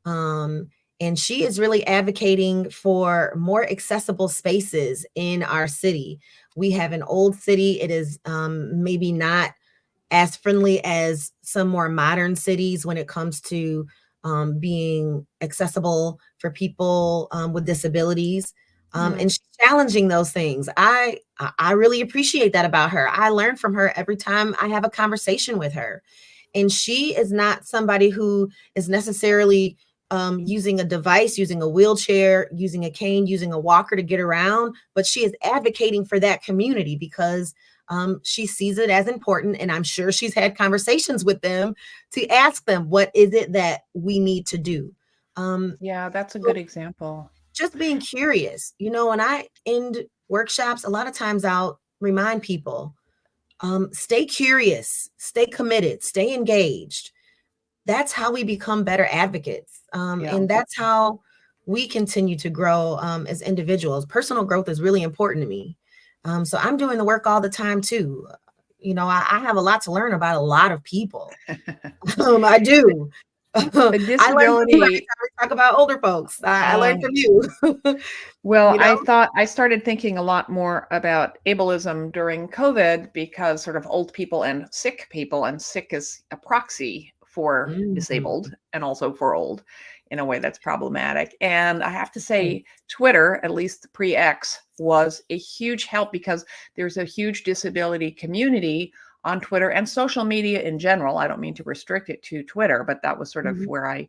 and she is really advocating for more accessible spaces in our city. We have an old city. It is maybe not as friendly as some more modern cities when it comes to being accessible for people with disabilities. And she's challenging those things. I really appreciate that about her. I learn from her every time I have a conversation with her. And she is not somebody who is necessarily using a device, using a wheelchair, using a cane, using a walker to get around, but she is advocating for that community because she sees it as important. And I'm sure she's had conversations with them to ask them, what is it that we need to do? Yeah, that's a So good example. just being curious, when I end workshops, a lot of times I'll remind people, stay curious, stay committed, stay engaged. That's how we become better advocates. Yeah. And that's how we continue to grow as individuals. Personal growth is really important to me. So I'm doing the work all the time too. I have a lot to learn about a lot of people. I do. I A learn from you every disability. time we talk about older folks. I learn from Um, you. well, you know? I started thinking a lot more about ableism during COVID because sort of old people and sick is a proxy for Mhm. disabled and also for old in a way that's problematic. And I have to Right. say, Twitter, at least pre X, was a huge help because there's a huge disability community on Twitter and social media in general. I don't mean to restrict it to Twitter, but that was sort of Mhm. where I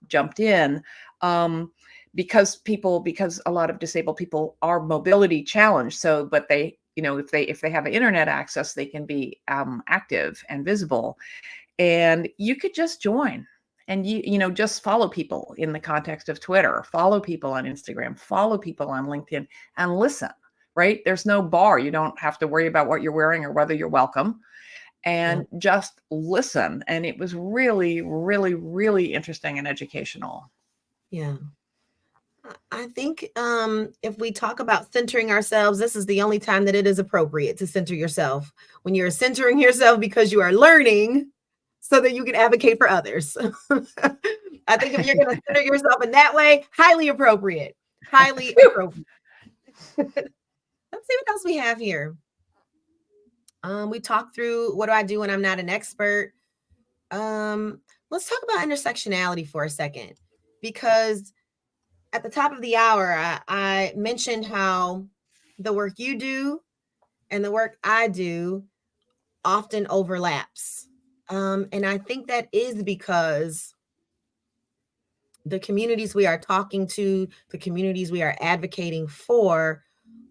jumped in. Um, because a lot of disabled people are mobility challenged, so but they, if they have internet access, they can be active and visible, and you could just join and just follow people in the context of Twitter, follow people on Instagram, follow people on LinkedIn, and listen. Right, there's no bar. You don't have to worry about what you're wearing or whether you're welcome, Yeah. and just listen. And it was really, really, really interesting and educational. Yeah. I think if we talk about centering ourselves, this is the only time that it is appropriate to center yourself. When you're centering yourself because you are learning so that you can advocate for others. I think if you're going to center yourself in that way, highly appropriate. Highly appropriate. Let's see what else we have here. We talked through what do I do when I'm not an expert. Let's talk about intersectionality for a second, because at the top of the hour, I mentioned how the work you do and the work I do often overlaps. And I think that is because the communities we are talking to, the communities we are advocating for,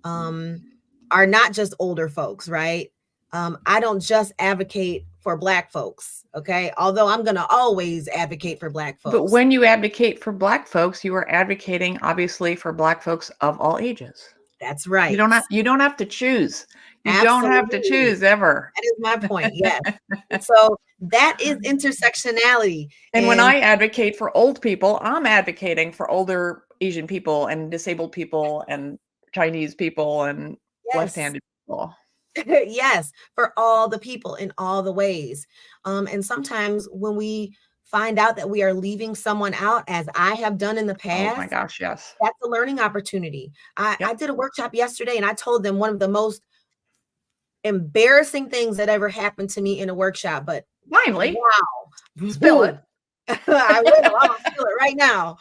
um, are not just older folks, right? I don't just advocate for Black folks, okay? Although I'm going to always advocate for Black But folks. when you advocate for Black folks, you are advocating obviously for Black folks of all ages. That's You right. don't have to choose. You don't have to Absolutely. choose ever. That is my point. Yes. And so that is intersectionality. And when And I advocate for old people, I'm advocating for older Asian people and disabled people and Chinese people and yes, left-handed people. yes, for all the people in all the ways. And sometimes when we find out that we are leaving someone out, as I have done in the Oh my past, gosh, yes. that's a learning opportunity. I Yep. did a workshop yesterday and I told them one of the most embarrassing things that ever happened to me in a workshop, but Finally, wow, spill it. boom. I will. I'm gonna feel it right now.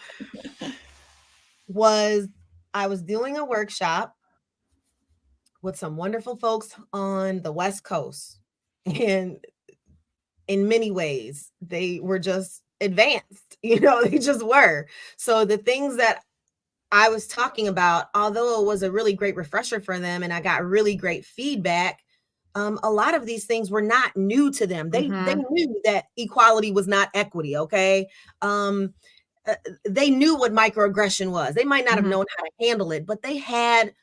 Was I was doing a workshop with some wonderful folks on the West Coast. And in many ways, they were just advanced, they just were. So the things that I was talking about, although it was a really great refresher for them and I got really great feedback, a lot of these things were not new to them. They Mhm. knew that equality was not equity, okay? Um, they knew what microaggression was. They might not have Mhm. known how to handle it, but they had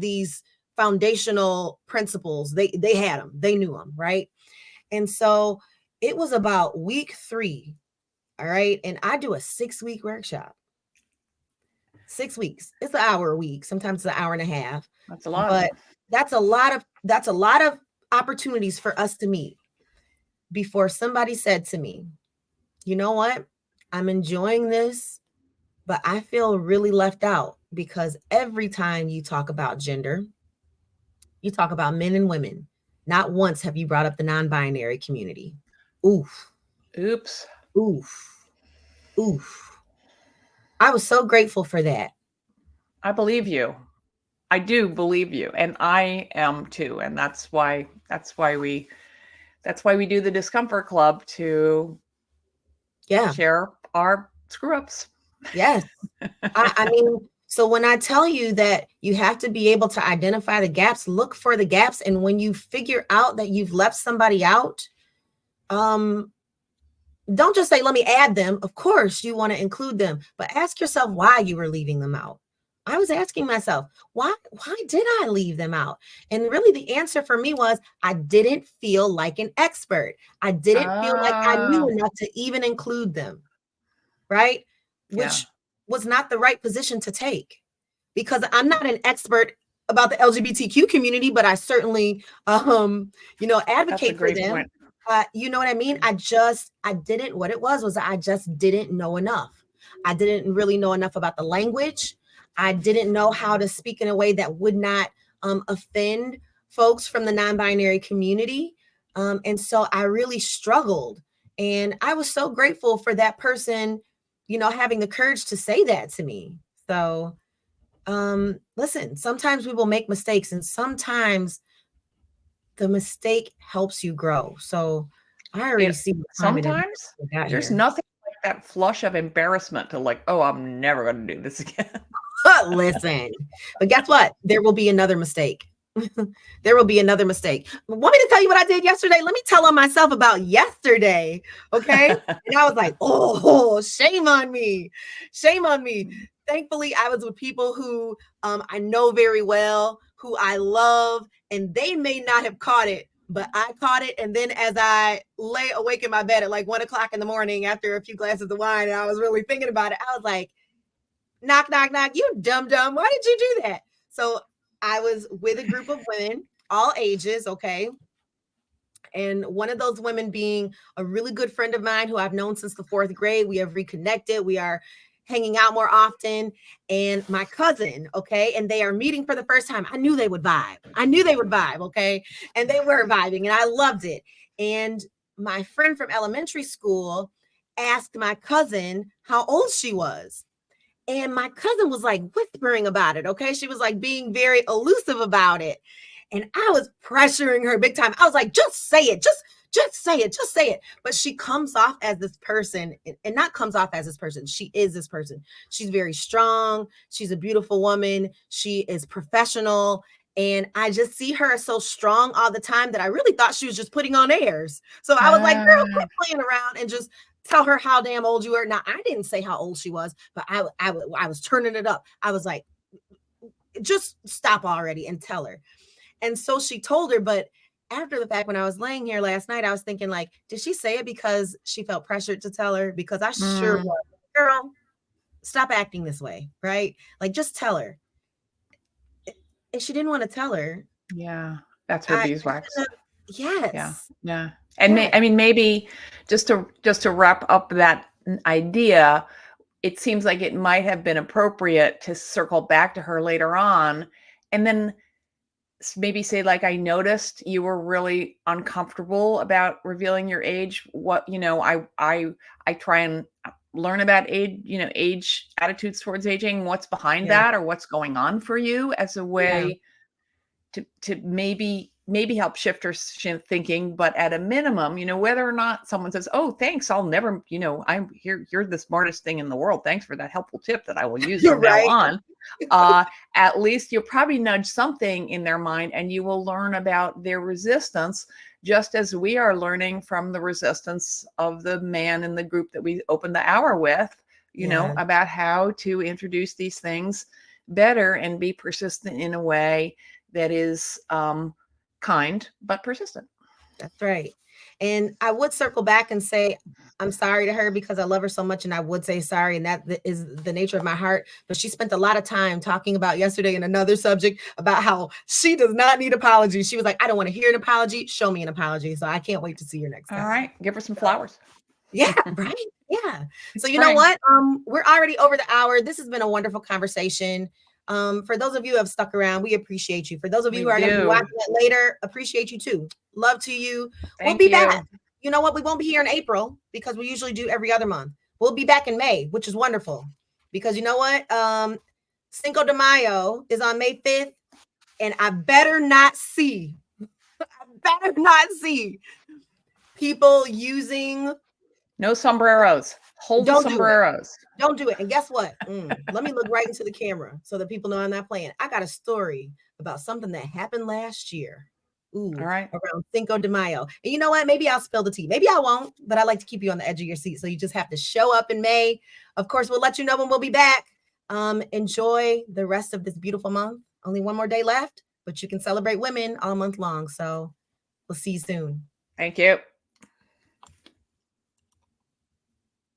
these foundational principles. They had them. They knew them, right? And so it was about week 3, all right? And I do a 6-week workshop. 6 weeks. It's an hour a week. Sometimes it's an hour and a half. That's a lot. But that's a lot of opportunities for us to meet before somebody said to me, "You know what? I'm enjoying this, but I feel really left out because every time you talk about gender, you talk about men and women. Not once have you brought up the non-binary community." Oof, Oops. oof, oof. I was so grateful for that. I believe you. I do believe you, and I am too. And that's why we do the Discomfort Club to Yeah. share our screw ups. Yes. I mean, so when I tell you that you have to be able to identify the gaps, look for the gaps. And when you figure out that you've left somebody out, um, don't just say, let me add them. Of course, you want to include them, but ask yourself why you were leaving them out. I was asking myself, why did I leave them out? And really the answer for me was I didn't feel like an expert. I didn't feel like I knew Ah, enough to even include them, right? yeah, Which was not the right position to take because I'm not an expert about the LGBTQ community, but I certainly, that's a advocate for great them. point. You know what I mean? I didn't, what it was I just didn't know enough. I didn't really know enough about the language. I didn't know how to speak in a way that would not offend folks from the non-binary community. And so I really struggled. And I was so grateful for that person, having the courage to say that to me. So, listen, sometimes we will make mistakes, and sometimes the mistake helps you grow. So I already It see what time it is sometimes we got there's here. nothing like that flush of embarrassment to like, oh, I'm never going to do this again. Listen, but guess what? There will be another mistake. There will be another mistake. Want me to tell you what I did yesterday? Let me tell on myself about yesterday. Okay. And I was like, oh, shame on me. Shame on me. Thankfully, I was with people who I know very well, who I love, and they may not have caught it, but I caught it. And then as I lay awake in my bed at like 1 o'clock in the morning after a few glasses of wine, and I was really thinking about it, I was like, knock, knock, knock, you dumb. Why did you do that? So I was with a group of women, all ages, okay? And one of those women being a really good friend of mine who I've known since the fourth grade. We have reconnected. We are hanging out more often. And my cousin, okay? And they are meeting for the first time. I knew they would vibe. Okay? And they were vibing, and I loved it. And my friend from elementary school asked my cousin how old she was. And my cousin was like whispering about it. Okay. She was like being very elusive about it. And I was pressuring her big time. I was like, just say it. Just say it. Just say it. But she comes off as this person, and not comes off as this person. She is this person. She's very strong. She's a beautiful woman. She is professional. And I just see her so strong all the time that I really thought she was just putting on airs. So I was like, girl, Ah, quit playing around and just tell her how damn old you are. Now, I didn't say how old she was, but I was turning it up. I was like, just stop already and tell her. And so she told her, but after the fact, when I was laying here last night, I was thinking, like, did she say it because she felt pressured to tell her? Because I sure mm, was. Girl, stop acting this way, right? Like, just tell her. And she didn't want to tell her. yeah, that's her I beeswax. Yeah, yes, yeah. And yes, I mean, maybe just to wrap up that idea, it seems like it might have been appropriate to circle back to her later on, and then maybe say like, I noticed you were really uncomfortable about revealing your age. What, I try and learn about age, age attitudes towards aging, what's behind yeah, that, or what's going on for you, as a yeah. way to maybe help shift her thinking. But at a minimum, whether or not someone says, oh, thanks, I'll never, I'm here, you're the smartest thing in the world, thanks for that helpful tip that I will use You're from now right. on, uh at least you'll probably nudge something in their mind, and you will learn about their resistance, just as we are learning from the resistance of the man in the group that we opened the hour with, Yeah, about how to introduce these things better and be persistent in a way that is kind but persistent. that's right. And I would circle back and say, I'm sorry to her because I love her so much. And I would say sorry. And that is the nature of my heart. But she spent a lot of time talking about yesterday in another subject about how she does not need apologies. She was like, I don't want to hear an apology. Show me an apology. So I can't wait to see her next All time. right, give her some So, flowers. yeah, right. Yeah. So It's you know spring. what? We're already over the hour. This has been a wonderful conversation. For those of you who have stuck around, we appreciate you. For those of you We who are going to be watching do. it later, appreciate you too. Love to you. We'll Thank be back. you. You know what? We won't be here in April because we usually do every other month. We'll be back in May, which is wonderful. Because you know what? Cinco de Mayo is on May 5th, and I better not see people using. No sombreros. Hold the Don't do it. sombreros. Don't do it. And guess what? Let me look right into the camera so that people know I'm not playing. I got a story about something that happened last year. All right. Around Cinco de Mayo. And you know what? Maybe I'll spill the tea. Maybe I won't, but I like to keep you on the edge of your seat. So you just have to show up in May. Of course, we'll let you know when we'll be back. Enjoy the rest of this beautiful month. Only one more day left, but you can celebrate women all month long. So we'll see you soon. Thank you.